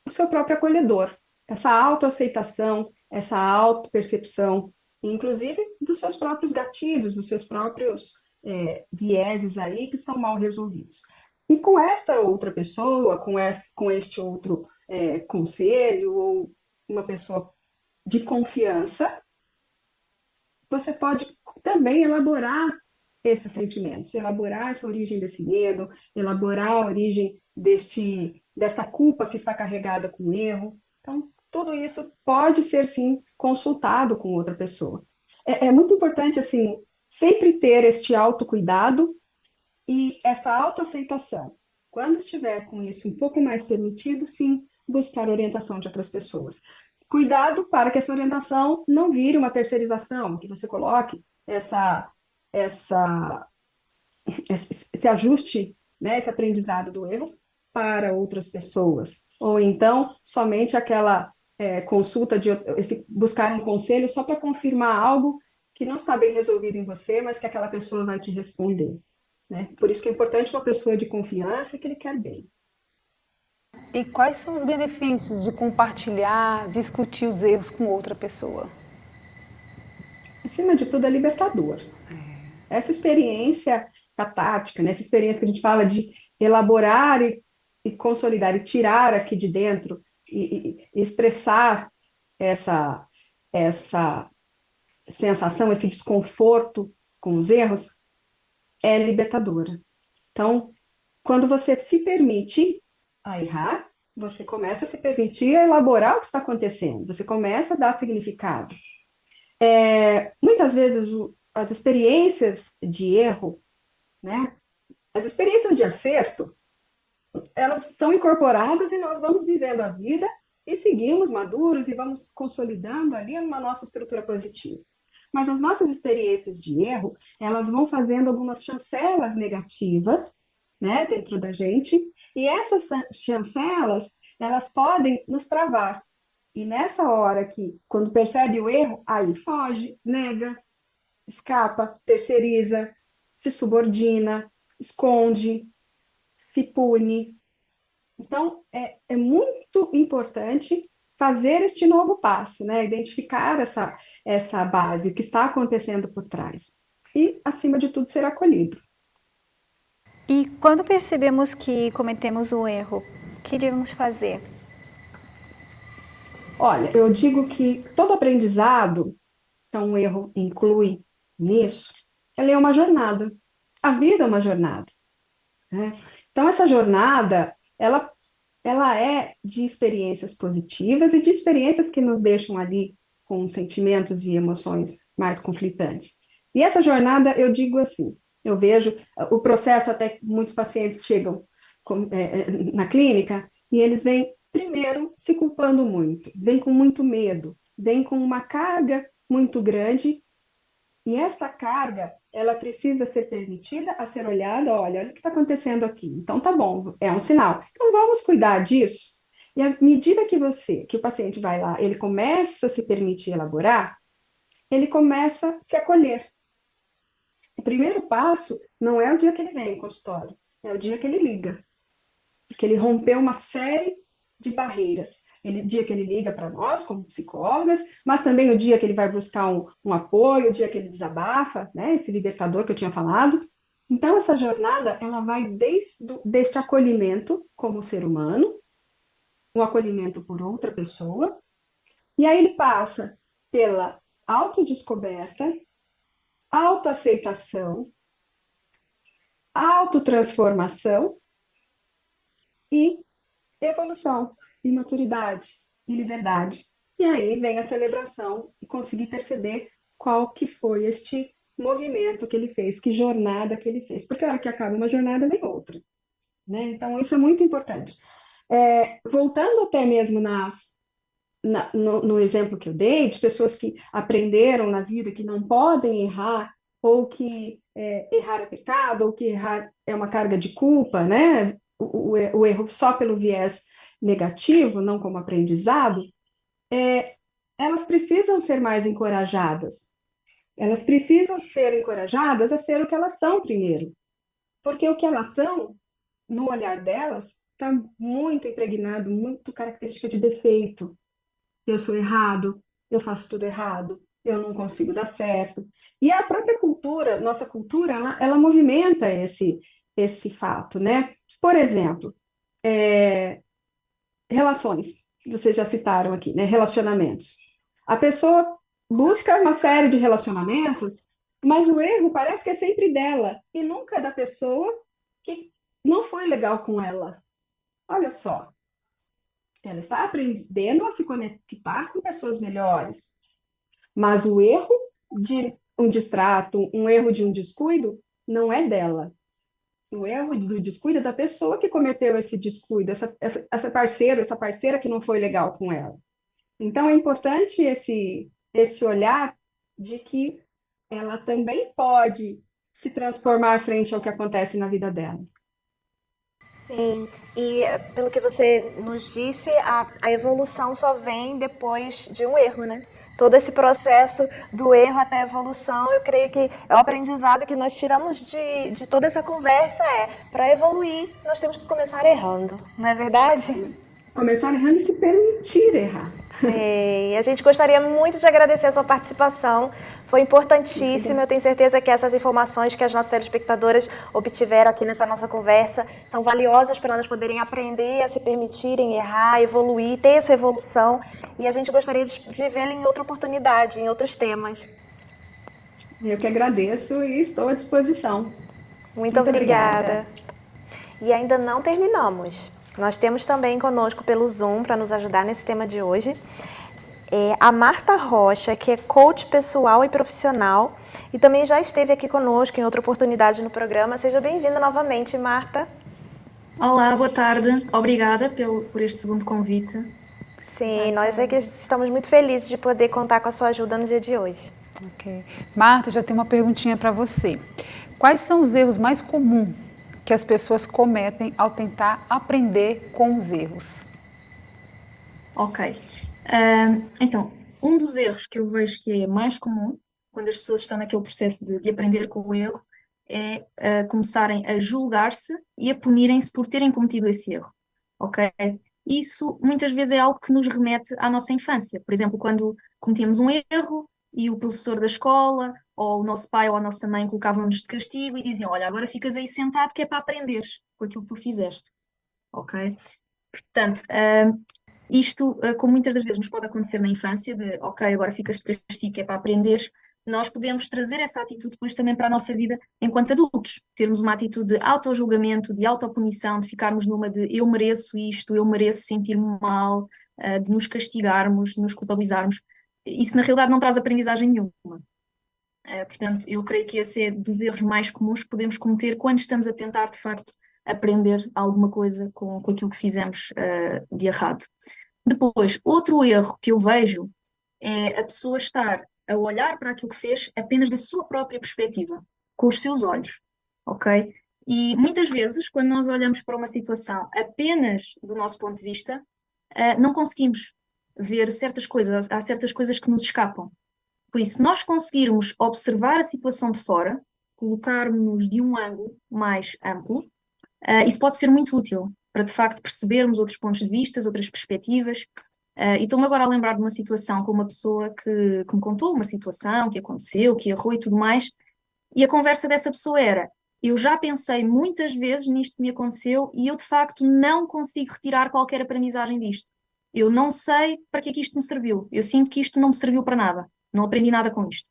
o seu próprio acolhedor, essa autoaceitação, essa autopercepção, inclusive dos seus próprios gatilhos, dos seus próprios vieses aí que são mal resolvidos. E com essa outra pessoa, com este outro conselho ou uma pessoa de confiança, você pode também elaborar esses sentimentos, elaborar essa origem desse medo, elaborar a origem dessa culpa que está carregada com o erro. Então, tudo isso pode ser, sim, consultado com outra pessoa. É muito importante, assim, sempre ter este autocuidado e essa autoaceitação. Quando estiver com isso um pouco mais permitido, sim, buscar orientação de outras pessoas. Cuidado para que essa orientação não vire uma terceirização, que você coloque essa, esse ajuste, né, esse aprendizado do erro para outras pessoas. Ou então, somente aquela consulta buscar um conselho só para confirmar algo que não está bem resolvido em você, mas que aquela pessoa vai te responder, né? Por isso que é importante uma pessoa de confiança que ele quer bem. E quais são os benefícios de compartilhar, discutir os erros com outra pessoa? Acima de tudo, é libertador. Essa experiência catártica, né? Essa experiência que a gente fala de elaborar e consolidar e tirar aqui de dentro e expressar essa, essa sensação, esse desconforto com os erros, é libertadora. Então, quando você se permite a errar, você começa a se permitir a elaborar o que está acontecendo, você começa a dar significado. Muitas vezes as experiências de erro, né, as experiências de acerto, elas são incorporadas e nós vamos vivendo a vida e seguimos maduros e vamos consolidando ali uma nossa estrutura positiva. Mas as nossas experiências de erro, elas vão fazendo algumas chancelas negativas, né, dentro da gente, e essas chancelas, elas podem nos travar. E nessa hora que, quando percebe o erro, aí foge, nega, escapa, terceiriza, se subordina, esconde, se pune. Então, é muito importante fazer este novo passo, né? Identificar essa base, o que está acontecendo por trás. E, acima de tudo, ser acolhido. E quando percebemos que cometemos um erro, o que devemos fazer? Olha, eu digo que todo aprendizado, então um erro inclui nisso, ela é uma jornada. A vida é uma jornada, né? Então, essa jornada, ela é de experiências positivas e de experiências que nos deixam ali com sentimentos e emoções mais conflitantes. E essa jornada, eu digo assim, eu vejo o processo até que muitos pacientes chegam na clínica e eles vêm primeiro se culpando muito, vêm com muito medo, vêm com uma carga muito grande e essa carga, ela precisa ser permitida a ser olhada, olha o que está acontecendo aqui. Então tá bom, é um sinal. Então vamos cuidar disso. E à medida que o paciente vai lá, ele começa a se permitir elaborar, ele começa a se acolher. O primeiro passo não é o dia que ele vem ao consultório, é o dia que ele liga. Porque ele rompeu uma série de barreiras. O dia que ele liga para nós, como psicólogas, mas também o dia que ele vai buscar um apoio, o dia que ele desabafa, né, esse libertador que eu tinha falado. Então, essa jornada, ela vai desde esse acolhimento como ser humano, um acolhimento por outra pessoa, e aí ele passa pela autodescoberta, autoaceitação, autotransformação e evolução, e maturidade, e liberdade. E aí vem a celebração e conseguir perceber qual que foi este movimento que ele fez, que jornada que ele fez. Porque a hora que acaba uma jornada, vem outra, né? Então, isso é muito importante. Voltando até mesmo no exemplo que eu dei, de pessoas que aprenderam na vida que não podem errar, ou que errar é pecado, ou que errar é uma carga de culpa, né? O erro só pelo viés negativo, não como aprendizado, elas precisam ser mais encorajadas. Elas precisam ser encorajadas a ser o que elas são primeiro. Porque o que elas são, no olhar delas, está muito impregnado, muito característica de defeito. Eu sou errado, eu faço tudo errado, eu não consigo dar certo. E a própria cultura, nossa cultura, ela movimenta esse fato, né? Por exemplo, relações, vocês já citaram aqui, né? Relacionamentos. A pessoa busca uma série de relacionamentos, mas o erro parece que é sempre dela e nunca é da pessoa que não foi legal com ela. Olha só, ela está aprendendo a se conectar com pessoas melhores, mas o erro de um distrato, um erro de um descuido, não é dela. O erro do descuido é da pessoa que cometeu esse descuido, essa parceira que não foi legal com ela. Então, é importante esse olhar de que ela também pode se transformar frente ao que acontece na vida dela. Sim, e pelo que você nos disse, a evolução só vem depois de um erro, né? Todo esse processo do erro até a evolução, eu creio que é o aprendizado que nós tiramos de toda essa conversa para evoluir, nós temos que começar errando, não é verdade? Começar errando e se permitir errar. Sim, a gente gostaria muito de agradecer a sua participação, foi importantíssimo, eu tenho certeza que essas informações que as nossas telespectadoras obtiveram aqui nessa nossa conversa são valiosas para elas poderem aprender a se permitirem errar, evoluir, ter essa evolução, e a gente gostaria de vê-la em outra oportunidade, em outros temas. Eu que agradeço e estou à disposição. Muito obrigada. E ainda não terminamos. Nós temos também conosco pelo Zoom, para nos ajudar nesse tema de hoje, a Marta Rocha, que é coach pessoal e profissional, e também já esteve aqui conosco em outra oportunidade no programa. Seja bem-vinda novamente, Marta. Olá, boa tarde. Obrigada por este segundo convite. Sim, nós é que estamos muito felizes de poder contar com a sua ajuda no dia de hoje. Ok. Marta, já tenho uma perguntinha para você. Quais são os erros mais comuns que as pessoas cometem ao tentar aprender com os erros? Ok. Então, um dos erros que eu vejo que é mais comum quando as pessoas estão naquele processo de aprender com o erro é começarem a julgar-se e a punirem-se por terem cometido esse erro. Ok? Isso muitas vezes é algo que nos remete à nossa infância. Por exemplo, quando cometíamos um erro e o professor da escola ou o nosso pai ou a nossa mãe colocavam-nos de castigo e diziam: olha, agora ficas aí sentado que é para aprenderes com aquilo que tu fizeste. Ok? Portanto, isto, como muitas das vezes nos pode acontecer na infância, de ok, agora ficas de castigo que é para aprenderes, nós podemos trazer essa atitude depois também para a nossa vida enquanto adultos. Termos uma atitude de autojulgamento, de autopunição, de ficarmos numa de eu mereço isto, eu mereço sentir-me mal, de nos castigarmos, de nos culpabilizarmos. Isso na realidade não traz aprendizagem nenhuma. Portanto, eu creio que esse é dos erros mais comuns que podemos cometer quando estamos a tentar, de facto, aprender alguma coisa com aquilo que fizemos de errado. Depois, outro erro que eu vejo é a pessoa estar a olhar para aquilo que fez apenas da sua própria perspectiva, com os seus olhos, ok? E muitas vezes, quando nós olhamos para uma situação apenas do nosso ponto de vista, não conseguimos ver certas coisas, há certas coisas que nos escapam. Por isso, se nós conseguirmos observar a situação de fora, colocarmos-nos de um ângulo mais amplo, isso pode ser muito útil para, de facto, percebermos outros pontos de vista, outras perspectivas. E estou-me agora a lembrar de uma situação com uma pessoa que me contou uma situação que aconteceu, que errou e tudo mais, e a conversa dessa pessoa era: eu já pensei muitas vezes nisto que me aconteceu e eu, de facto, não consigo retirar qualquer aprendizagem disto. Eu não sei para que é que isto me serviu. Eu sinto que isto não me serviu para nada. Não aprendi nada com isto.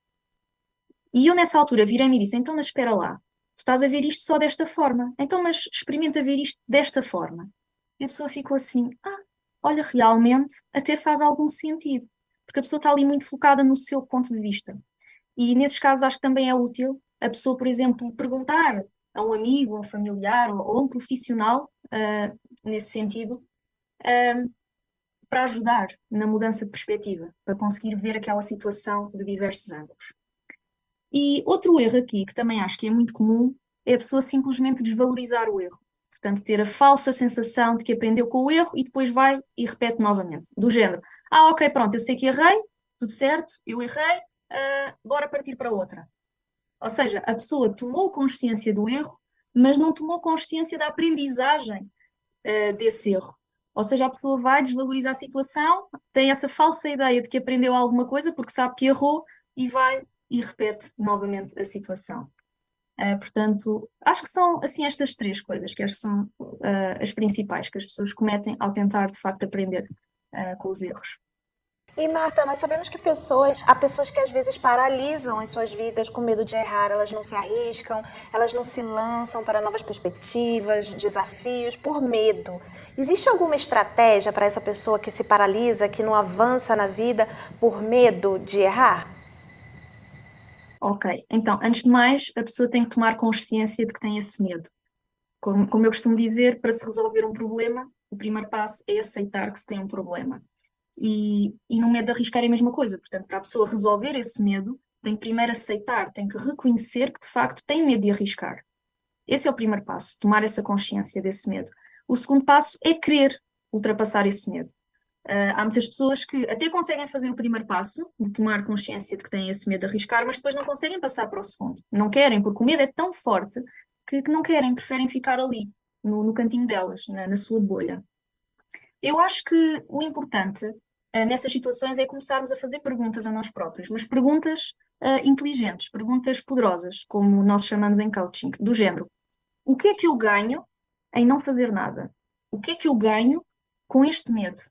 E eu, nessa altura, virei-me e disse: então, mas espera lá, tu estás a ver isto só desta forma. Então, mas experimenta ver isto desta forma. E a pessoa ficou assim: olha, realmente até faz algum sentido. Porque a pessoa está ali muito focada no seu ponto de vista. E nesses casos acho que também é útil a pessoa, por exemplo, perguntar a um amigo, a um familiar ou a um profissional, nesse sentido, para ajudar na mudança de perspectiva, para conseguir ver aquela situação de diversos ângulos. E outro erro aqui, que também acho que é muito comum, é a pessoa simplesmente desvalorizar o erro. Portanto, ter a falsa sensação de que aprendeu com o erro e depois vai e repete novamente. Do género: ok, pronto, eu sei que errei, tudo certo, eu errei, bora partir para outra. Ou seja, a pessoa tomou consciência do erro, mas não tomou consciência da aprendizagem desse erro. Ou seja, a pessoa vai desvalorizar a situação, tem essa falsa ideia de que aprendeu alguma coisa porque sabe que errou e vai e repete novamente a situação. Portanto, acho que são assim estas três coisas que acho que são as principais que as pessoas cometem ao tentar de facto aprender com os erros. E Marta, nós sabemos que há pessoas que às vezes paralisam as suas vidas com medo de errar, elas não se arriscam, elas não se lançam para novas perspectivas, desafios, por medo. Existe alguma estratégia para essa pessoa que se paralisa, que não avança na vida por medo de errar? Ok, então, antes de mais, a pessoa tem que tomar consciência de que tem esse medo. Como eu costumo dizer, para se resolver um problema, o primeiro passo é aceitar que se tem um problema. E no medo de arriscar é a mesma coisa. Portanto, para a pessoa resolver esse medo, tem que primeiro aceitar, tem que reconhecer que de facto tem medo de arriscar. Esse é o primeiro passo, tomar essa consciência desse medo. O segundo passo é querer ultrapassar esse medo. Há muitas pessoas que até conseguem fazer o primeiro passo, de tomar consciência de que têm esse medo de arriscar, mas depois não conseguem passar para o segundo. Não querem, porque o medo é tão forte que não querem, preferem ficar ali, no cantinho delas, na sua bolha. Eu acho que o importante nessas situações é começarmos a fazer perguntas a nós próprios, mas perguntas inteligentes, perguntas poderosas, como nós chamamos em coaching, do género: o que é que eu ganho em não fazer nada? O que é que eu ganho com este medo?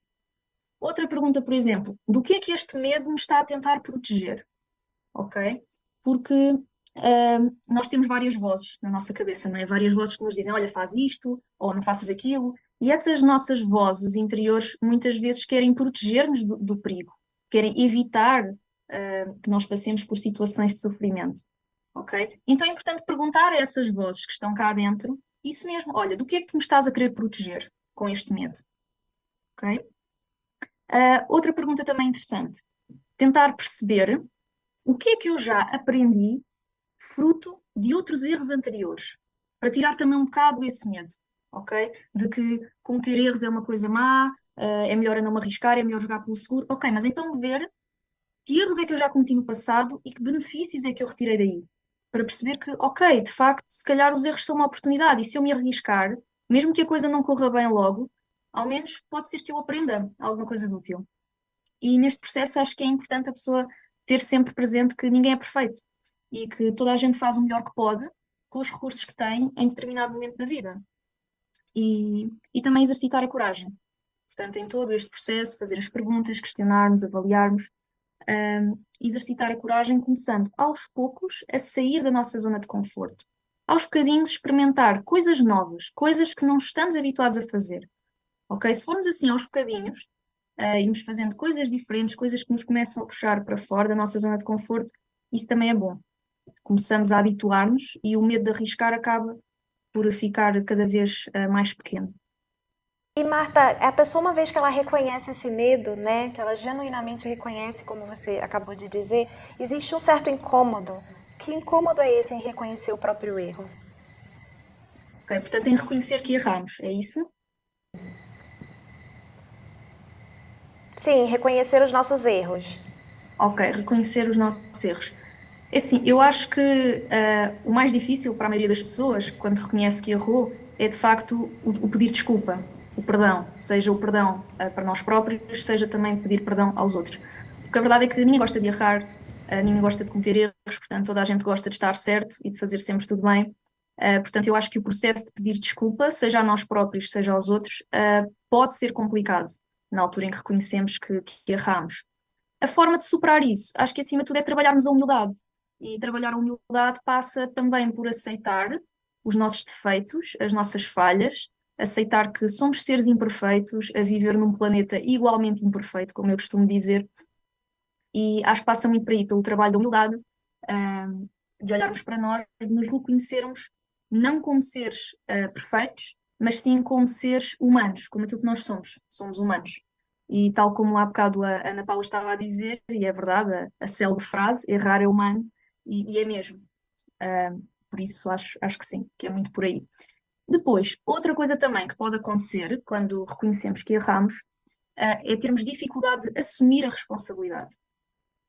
Outra pergunta, por exemplo: do que é que este medo me está a tentar proteger? Ok? Porque nós temos várias vozes na nossa cabeça, não é? Várias vozes que nos dizem: olha, faz isto, ou não faças aquilo. E essas nossas vozes interiores muitas vezes querem proteger-nos do perigo, querem evitar que nós passemos por situações de sofrimento. Ok? Então é importante perguntar a essas vozes que estão cá dentro isso mesmo: olha, do que é que tu me estás a querer proteger com este medo? Ok? Outra pergunta também interessante: tentar perceber o que é que eu já aprendi fruto de outros erros anteriores, para tirar também um bocado esse medo, ok? De que cometer erros é uma coisa má, é melhor eu não me arriscar, é melhor jogar pelo seguro. Ok, mas então ver que erros é que eu já cometi no passado e que benefícios é que eu retirei daí. Para perceber que, ok, de facto, se calhar os erros são uma oportunidade e se eu me arriscar, mesmo que a coisa não corra bem logo, ao menos pode ser que eu aprenda alguma coisa de útil. E neste processo acho que é importante a pessoa ter sempre presente que ninguém é perfeito e que toda a gente faz o melhor que pode com os recursos que tem em determinado momento da vida. E também exercitar a coragem. Portanto, em todo este processo, fazer as perguntas, questionarmos, avaliarmos, exercitar a coragem, começando aos poucos a sair da nossa zona de conforto. Aos bocadinhos experimentar coisas novas, coisas que não estamos habituados a fazer. Ok? Se formos assim aos bocadinhos, irmos fazendo coisas diferentes, coisas que nos começam a puxar para fora da nossa zona de conforto, isso também é bom. Começamos a habituar-nos e o medo de arriscar acaba por ficar cada vez mais pequeno. E Marta, a pessoa, uma vez que ela reconhece esse medo, né, que ela genuinamente reconhece, como você acabou de dizer, existe um certo incômodo. Que incômodo é esse em reconhecer o próprio erro? Ok, portanto, em reconhecer que erramos, é isso? Sim, reconhecer os nossos erros. Ok, reconhecer os nossos erros. É assim, eu acho que o mais difícil para a maioria das pessoas, quando reconhece que errou, é de facto o pedir desculpa, o perdão, seja o perdão para nós próprios, seja também pedir perdão aos outros. Porque a verdade é que ninguém gosta de errar, ninguém gosta de cometer erros, portanto, toda a gente gosta de estar certo e de fazer sempre tudo bem. Portanto, eu acho que o processo de pedir desculpa, seja a nós próprios, seja aos outros, pode ser complicado na altura em que reconhecemos que erramos. A forma de superar isso, acho que acima de tudo é trabalharmos a humildade. E trabalhar a humildade passa também por aceitar os nossos defeitos, as nossas falhas, aceitar que somos seres imperfeitos a viver num planeta igualmente imperfeito, como eu costumo dizer. E acho que passa muito por aí, pelo trabalho da humildade, de olharmos para nós, de nos reconhecermos não como seres perfeitos, mas sim como seres humanos, como aquilo que nós somos. Somos humanos. E tal como há bocado a Ana Paula estava a dizer, e é verdade, a célebre frase: errar é humano, e é mesmo. Por isso acho que sim, que é muito por aí. Depois, outra coisa também que pode acontecer quando reconhecemos que erramos, é termos dificuldade de assumir a responsabilidade.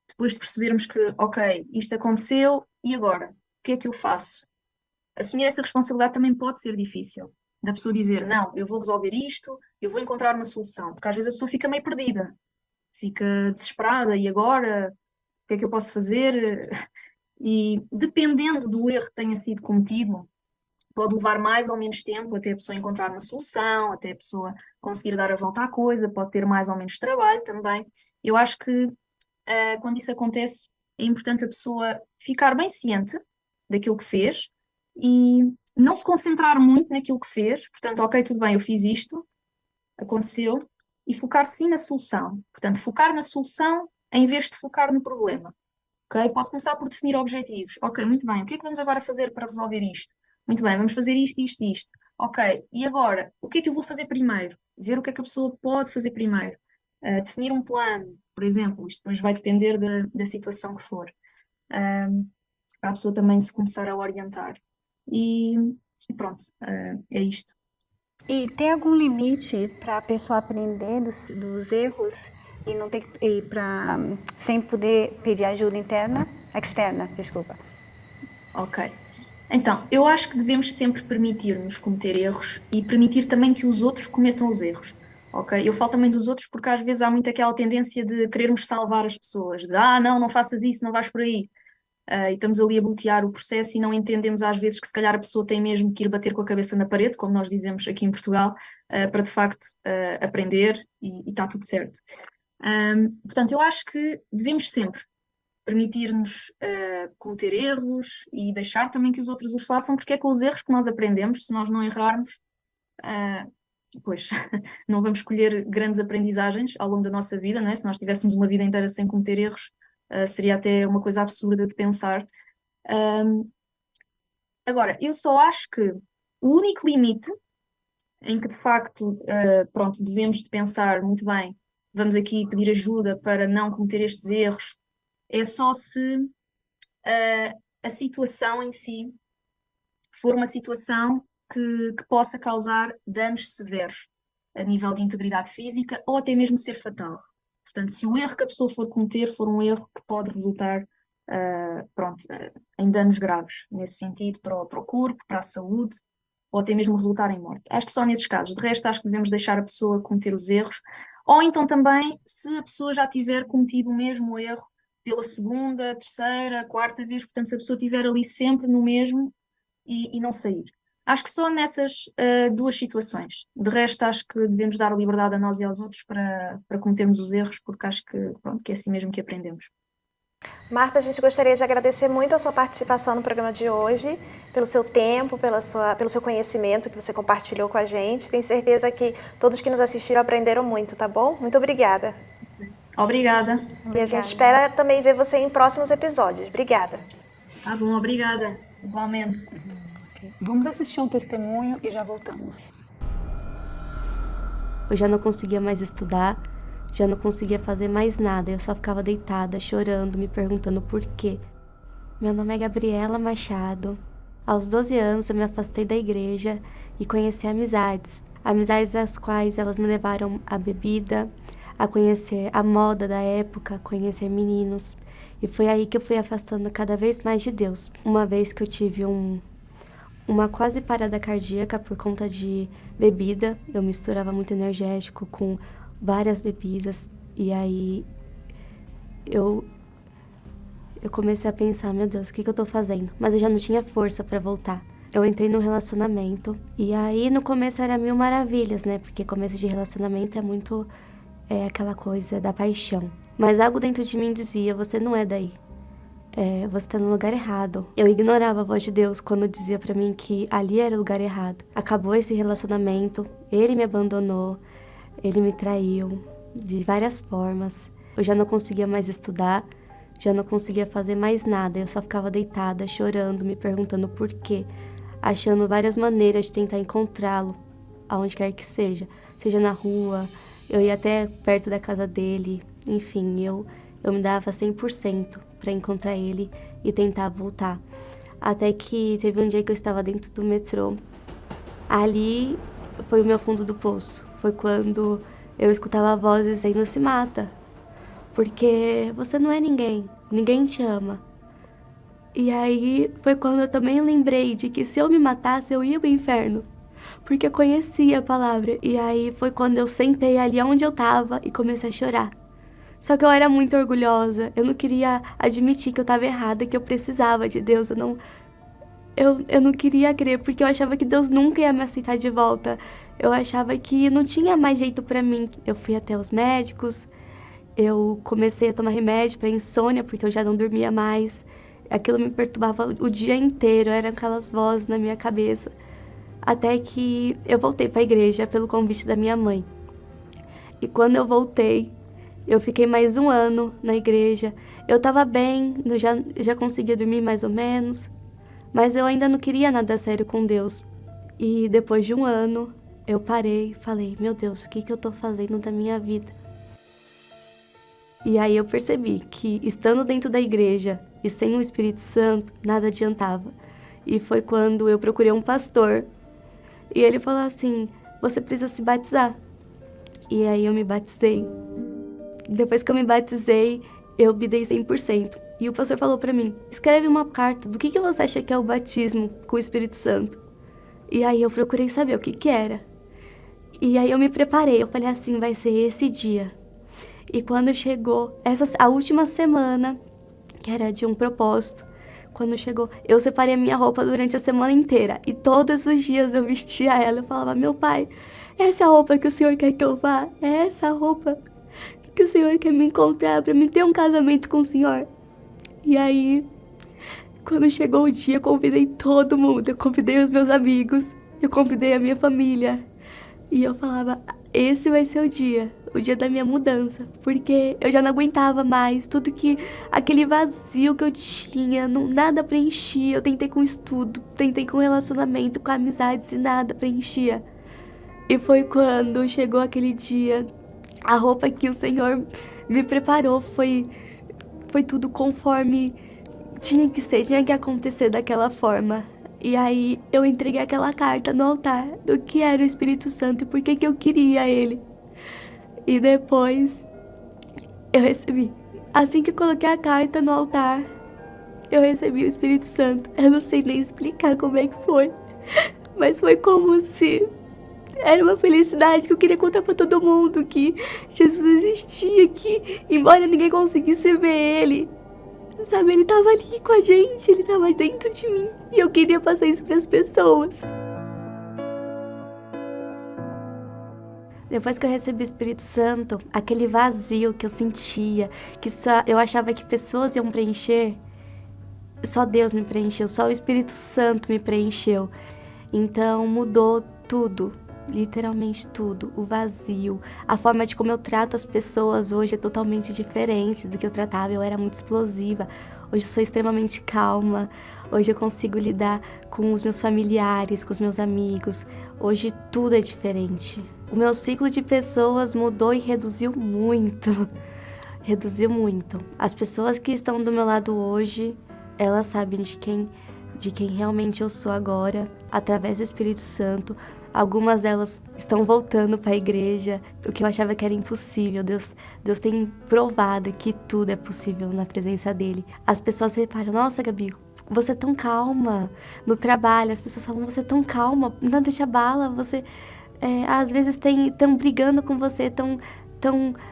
Depois de percebermos que, ok, isto aconteceu, e agora? O que é que eu faço? Assumir essa responsabilidade também pode ser difícil. Da pessoa dizer: não, eu vou resolver isto, eu vou encontrar uma solução. Porque às vezes a pessoa fica meio perdida, fica desesperada, e agora? O que é que eu posso fazer? E dependendo do erro que tenha sido cometido, pode levar mais ou menos tempo até a pessoa encontrar uma solução, até a pessoa conseguir dar a volta à coisa, pode ter mais ou menos trabalho também. Eu acho que quando isso acontece, é importante a pessoa ficar bem ciente daquilo que fez e não se concentrar muito naquilo que fez. Portanto, ok, tudo bem, eu fiz isto, aconteceu, e focar sim na solução. Portanto, focar na solução em vez de focar no problema. Ok? Pode começar por definir objetivos. Ok, muito bem, o que é que vamos agora fazer para resolver isto? Muito bem, vamos fazer isto, isto, isto. Ok, e agora, o que é que eu vou fazer primeiro? Ver o que é que a pessoa pode fazer primeiro. Definir um plano, por exemplo, isto depois vai depender da situação que for. para a pessoa também se começar a orientar. E pronto, é isto. E tem algum limite para a pessoa aprender dos erros e não ter sem poder pedir ajuda externa, desculpa. Ok. Então, eu acho que devemos sempre permitir-nos cometer erros e permitir também que os outros cometam os erros. Ok? Eu falo também dos outros porque às vezes há muito aquela tendência de querermos salvar as pessoas, de não faças isso, não vais por aí. E estamos ali a bloquear o processo e não entendemos às vezes que se calhar a pessoa tem mesmo que ir bater com a cabeça na parede, como nós dizemos aqui em Portugal, para de facto aprender e está tudo certo. Portanto, eu acho que devemos sempre permitir-nos cometer erros e deixar também que os outros os façam, porque é com os erros que nós aprendemos. Se nós não errarmos, pois não vamos colher grandes aprendizagens ao longo da nossa vida, não é? Se nós tivéssemos uma vida inteira sem cometer erros, seria até uma coisa absurda de pensar. Agora, eu só acho que o único limite em que de facto, pronto, devemos de pensar muito bem, vamos aqui pedir ajuda para não cometer estes erros, é só se a situação em si for uma situação que possa causar danos severos a nível de integridade física ou até mesmo ser fatal. Portanto, se o erro que a pessoa for cometer for um erro que pode resultar em danos graves, nesse sentido, para o corpo, para a saúde, ou até mesmo resultar em morte. Acho que só nesses casos. De resto, acho que devemos deixar a pessoa cometer os erros, ou então também, se a pessoa já tiver cometido o mesmo erro pela segunda, terceira, quarta vez, portanto, se a pessoa estiver ali sempre no mesmo e não sair. Acho que só nessas duas situações. De resto, acho que devemos dar a liberdade a nós e aos outros para cometermos os erros, porque acho que é assim mesmo que aprendemos. Marta, a gente gostaria de agradecer muito a sua participação no programa de hoje, pelo seu tempo, pelo seu conhecimento que você compartilhou com a gente. Tenho certeza que todos que nos assistiram aprenderam muito, tá bom? Muito obrigada. Obrigada. E a gente espera também ver você em próximos episódios. Obrigada. Tá bom, obrigada. Igualmente. Vamos assistir um testemunho e já voltamos. Eu já não conseguia mais estudar, já não conseguia fazer mais nada. Eu só ficava deitada, chorando, me perguntando por quê. Meu nome é Gabriela Machado. Aos 12 anos eu me afastei da igreja e conheci amizades. Amizades as quais elas me levaram à bebida, a conhecer a moda da época, a conhecer meninos. E foi aí que eu fui afastando cada vez mais de Deus. Uma vez que eu tive uma quase parada cardíaca por conta de bebida. Eu misturava muito energético com várias bebidas. E aí eu comecei a pensar, meu Deus, o que eu tô fazendo? Mas eu já não tinha força pra voltar. Eu entrei num relacionamento. E aí no começo era mil maravilhas, né? Porque começo de relacionamento é muito aquela coisa da paixão. Mas algo dentro de mim dizia, você não é daí. Você tá no lugar errado. Eu ignorava a voz de Deus quando dizia pra mim que ali era o lugar errado. Acabou esse relacionamento, ele me abandonou, ele me traiu de várias formas. Eu já não conseguia mais estudar, já não conseguia fazer mais nada. Eu só ficava deitada, chorando, me perguntando por quê, achando várias maneiras de tentar encontrá-lo, aonde quer que seja na rua. Eu ia até perto da casa dele, enfim, eu me dava 100% para encontrar ele e tentar voltar. Até que teve um dia que eu estava dentro do metrô. Ali foi o meu fundo do poço. Foi quando eu escutava vozes dizendo, se mata, porque você não é ninguém, ninguém te ama. E aí foi quando eu também lembrei de que se eu me matasse, eu ia pro inferno, porque eu conhecia a palavra. E aí foi quando eu sentei ali onde eu tava e comecei a chorar. Só que eu era muito orgulhosa, eu não queria admitir que eu estava errada, que eu precisava de Deus, eu não queria crer, porque eu achava que Deus nunca ia me aceitar de volta. Eu achava que não tinha mais jeito pra mim. Eu fui até os médicos, eu comecei a tomar remédio pra insônia, porque eu já não dormia mais. Aquilo me perturbava o dia inteiro, eram aquelas vozes na minha cabeça. Até que eu voltei pra igreja pelo convite da minha mãe. E quando eu voltei, eu fiquei mais 1 ano na igreja. Eu estava bem, eu já conseguia dormir mais ou menos, mas eu ainda não queria nada sério com Deus. E depois de 1 ano, eu parei e falei, meu Deus, o que eu estou fazendo da minha vida? E aí eu percebi que, estando dentro da igreja, E sem o Espírito Santo, nada adiantava. E foi quando eu procurei um pastor. E ele falou assim, você precisa se batizar. E aí eu me batizei. Depois que eu me batizei, eu me dei 100%. E o pastor falou pra mim, escreve uma carta, do que você acha que é o batismo com o Espírito Santo? E aí eu procurei saber o que era. E aí eu me preparei, eu falei assim, vai ser esse dia. E quando chegou a última semana, que era de um propósito, quando chegou, eu separei a minha roupa durante a semana inteira. E todos os dias eu vestia ela, eu falava, meu pai, essa é a roupa que o Senhor quer que eu vá? É essa a roupa que o Senhor quer me encontrar pra me ter um casamento com o Senhor? E aí, quando chegou o dia, eu convidei todo mundo. Eu convidei os meus amigos, eu convidei a minha família. E eu falava, esse vai ser o dia da minha mudança. Porque eu já não aguentava mais tudo que, aquele vazio que eu tinha, nada preenchia. Eu tentei com estudo, tentei com relacionamento, com amizades e nada preenchia. E foi quando chegou aquele dia, a roupa que o Senhor me preparou foi tudo conforme tinha que ser, tinha que acontecer daquela forma. E aí eu entreguei aquela carta no altar do que era o Espírito Santo e por que eu queria ele. E depois eu recebi. Assim que eu coloquei a carta no altar, eu recebi o Espírito Santo. Eu não sei nem explicar como é que foi, mas foi como se era uma felicidade que eu queria contar pra todo mundo, que Jesus existia, que embora ninguém conseguisse ver ele, sabe, ele tava ali com a gente, ele tava dentro de mim. E eu queria passar isso pras pessoas. Depois que eu recebi o Espírito Santo, aquele vazio que eu sentia, que só eu achava que pessoas iam preencher, só Deus me preencheu, só o Espírito Santo me preencheu. Então mudou tudo. Literalmente tudo, o vazio, a forma de como eu trato as pessoas hoje é totalmente diferente do que eu tratava. Eu era muito explosiva, hoje eu sou extremamente calma, hoje eu consigo lidar com os meus familiares, com os meus amigos, hoje tudo é diferente. O meu ciclo de pessoas mudou e reduziu muito, As pessoas que estão do meu lado hoje, elas sabem de quem realmente eu sou agora, através do Espírito Santo. Algumas delas estão voltando para a igreja, o que eu achava que era impossível. Deus tem provado que tudo é possível na presença dele. As pessoas reparam, nossa, Gabi, você é tão calma no trabalho. As pessoas falam, você é tão calma, não deixa bala, você... às vezes estão brigando com você, estão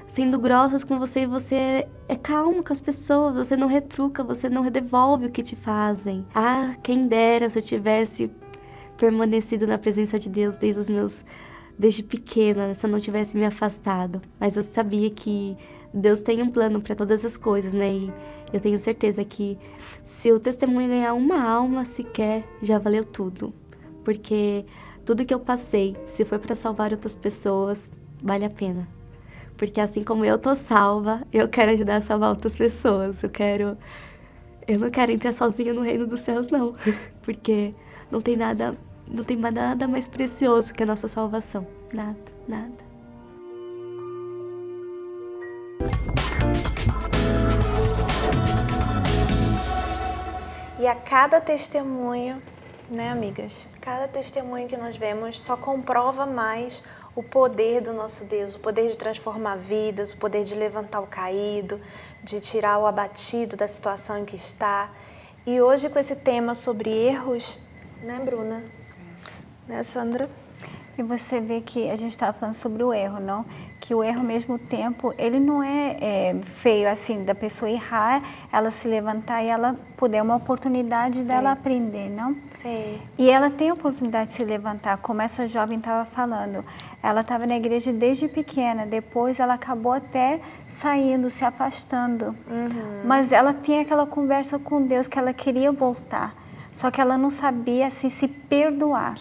sendo grossas com você e você é calmo com as pessoas, você não retruca, você não devolve o que te fazem. Ah, quem dera se eu tivesse permanecido na presença de Deus desde pequena, se eu não tivesse me afastado. Mas eu sabia que Deus tem um plano para todas as coisas, né? E eu tenho certeza que se o testemunho ganhar uma alma sequer, já valeu tudo. Porque tudo que eu passei, se for para salvar outras pessoas, vale a pena. Porque assim como eu tô salva, eu quero ajudar a salvar outras pessoas. Eu não quero entrar sozinha no reino dos céus, não. Porque não tem nada mais precioso que a nossa salvação. Nada. E a cada testemunho, né, amigas? Cada testemunho que nós vemos só comprova mais o poder do nosso Deus, o poder de transformar vidas, o poder de levantar o caído, de tirar o abatido da situação em que está. E hoje com esse tema sobre erros, né, Bruna? Né, Sandra? E você vê que a gente estava falando sobre o erro, não? Que o erro, ao mesmo tempo, ele não é feio, assim, da pessoa errar, ela se levantar e ela poder, uma oportunidade dela aprender, não? Sim. E ela tem a oportunidade de se levantar, como essa jovem estava falando. Ela estava na igreja desde pequena, depois ela acabou até saindo, se afastando. Mas ela tinha aquela conversa com Deus que ela queria voltar, só que ela não sabia, assim, se perdoar.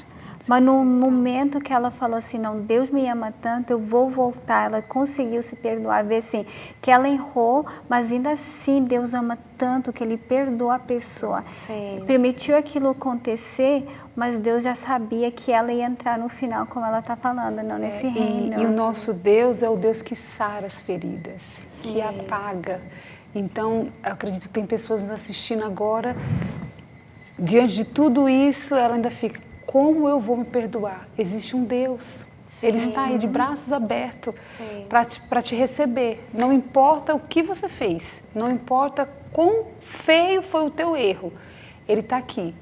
Mas no momento que ela falou assim, não, Deus me ama tanto, eu vou voltar, ela conseguiu se perdoar, ver assim, que ela errou, mas ainda assim Deus ama tanto que Ele perdoa a pessoa. Sim. Permitiu aquilo acontecer, mas Deus já sabia que ela ia entrar no final, como ela está falando, não nesse reino. E o nosso Deus é o Deus que sara as feridas, que apaga. Então, eu acredito que tem pessoas nos assistindo agora, diante de tudo isso, ela ainda fica, como eu vou me perdoar? Existe um Deus. Sim. Ele está aí de braços abertos Sim. para te receber. Não importa o que você fez, não importa quão feio foi o teu erro, Ele está aqui.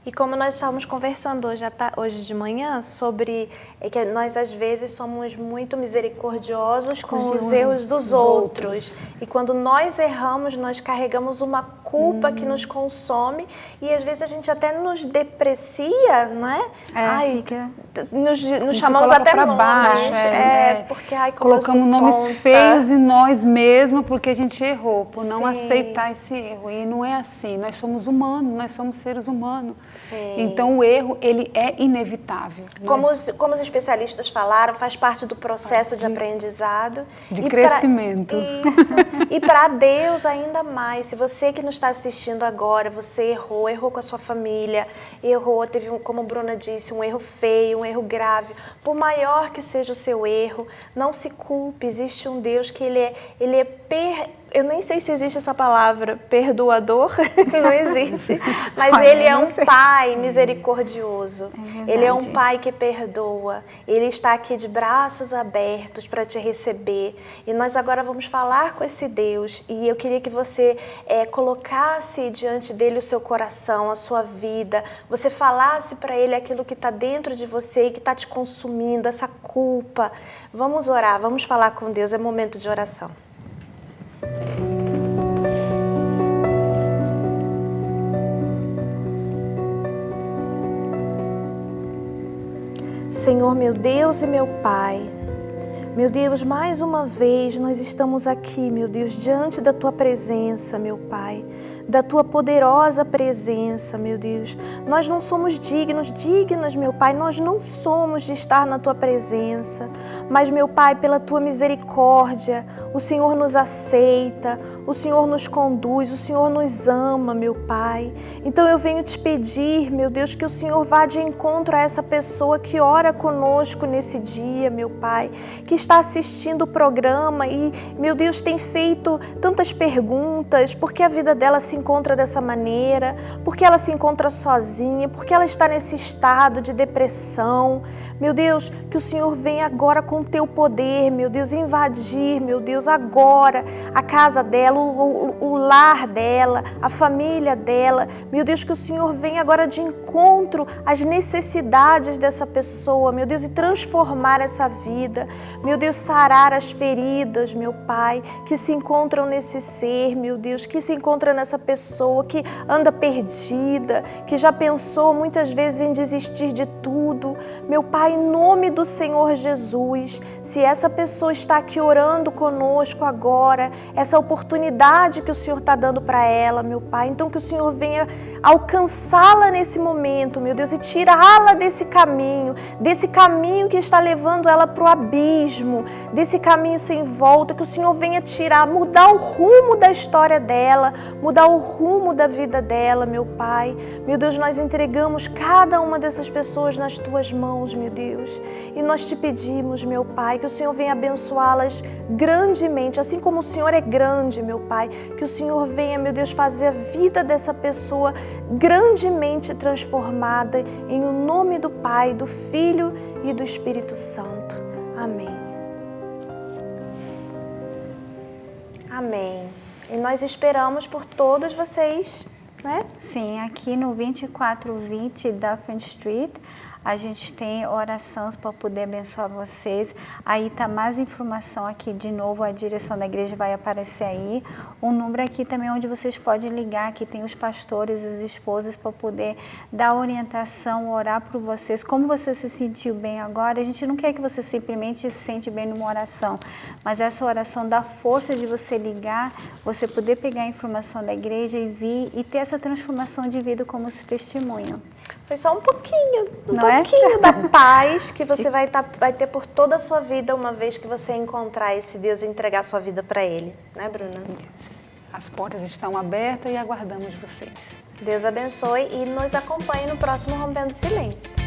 E como nós estávamos conversando hoje de manhã sobre que nós às vezes somos muito misericordiosos com os erros dos outros. E quando nós erramos, nós carregamos uma culpa que nos consome e às vezes a gente até nos deprecia, não é? Nos chamamos até para baixo, porque como colocamos nomes feios em nós mesmos porque a gente errou, por não aceitar esse erro. E não é assim, nós somos humanos, nós somos seres humanos. Sim. Então o erro, ele é inevitável. Como os especialistas falaram, faz parte do processo de aprendizado. De crescimento. Isso. E para Deus ainda mais. Se você que nos está assistindo agora, você errou com a sua família, teve, como a Bruna disse, um erro feio, um erro grave. Por maior que seja o seu erro, não se culpe. Existe um Deus que eu nem sei se existe essa palavra, perdoador, não existe, mas Ele é um Pai misericordioso, Ele é um Pai que perdoa, Ele está aqui de braços abertos para te receber e nós agora vamos falar com esse Deus e eu queria que você colocasse diante dEle o seu coração, a sua vida, você falasse para Ele aquilo que está dentro de você e que está te consumindo, essa culpa. Vamos orar, vamos falar com Deus, é momento de oração. Senhor, meu Deus e meu Pai, meu Deus, mais uma vez nós estamos aqui, meu Deus, diante da Tua presença, meu Pai, da Tua poderosa presença, meu Deus. Nós não somos dignos, meu Pai, nós não somos de estar na Tua presença, mas, meu Pai, pela Tua misericórdia, o Senhor nos aceita, o Senhor nos conduz, o Senhor nos ama, meu Pai. Então eu venho te pedir, meu Deus, que o Senhor vá de encontro a essa pessoa que ora conosco nesse dia, meu Pai, que está assistindo o programa e, meu Deus, tem feito tantas perguntas, porque a vida dela se encontra dessa maneira, porque ela se encontra sozinha, porque ela está nesse estado de depressão. Meu Deus, que o Senhor venha agora com o Teu poder, meu Deus, invadir, meu Deus, agora a casa dela, o lar dela, a família dela. Meu Deus, que o Senhor venha agora de encontro às necessidades dessa pessoa, meu Deus, e transformar essa vida. Meu Deus, sarar as feridas, meu Pai, que se encontram nesse ser, meu Deus, que se encontra nessa pessoa que anda perdida, que já pensou muitas vezes em desistir de tudo. Meu Pai, em nome do Senhor Jesus, se essa pessoa está aqui orando conosco agora, essa oportunidade que o Senhor está dando para ela, meu Pai, então que o Senhor venha alcançá-la nesse momento, meu Deus, e tirá-la desse caminho que está levando ela para o abismo, desse caminho sem volta, que o Senhor venha tirar, mudar o rumo da história dela, mudar o rumo da vida dela, meu Pai. Meu Deus, nós entregamos cada uma dessas pessoas nas Tuas mãos, meu Deus, e nós te pedimos, meu Pai, que o Senhor venha abençoá-las grandemente, assim como o Senhor é grande, meu Pai, que o Senhor venha, meu Deus, fazer a vida dessa pessoa grandemente transformada, em o nome do Pai, do Filho e do Espírito Santo. Amém. Amém. E nós esperamos por todos vocês, né? Sim, aqui no 2420 Dufferin Street, a gente tem orações para poder abençoar vocês. Aí tá mais informação aqui, de novo, a direção da igreja vai aparecer aí. Um número aqui também onde vocês podem ligar, aqui tem os pastores, as esposas, para poder dar orientação, orar por vocês. Como você se sentiu bem agora, a gente não quer que você simplesmente se sente bem numa oração, mas essa oração dá força de você ligar, você poder pegar a informação da igreja e vir e ter essa transformação de vida como esse testemunho. Foi só um pouquinho da paz que você vai ter por toda a sua vida, uma vez que você encontrar esse Deus e entregar a sua vida para Ele. Né, Bruna? As portas estão abertas e aguardamos vocês. Deus abençoe e nos acompanhe no próximo Rompendo Silêncio.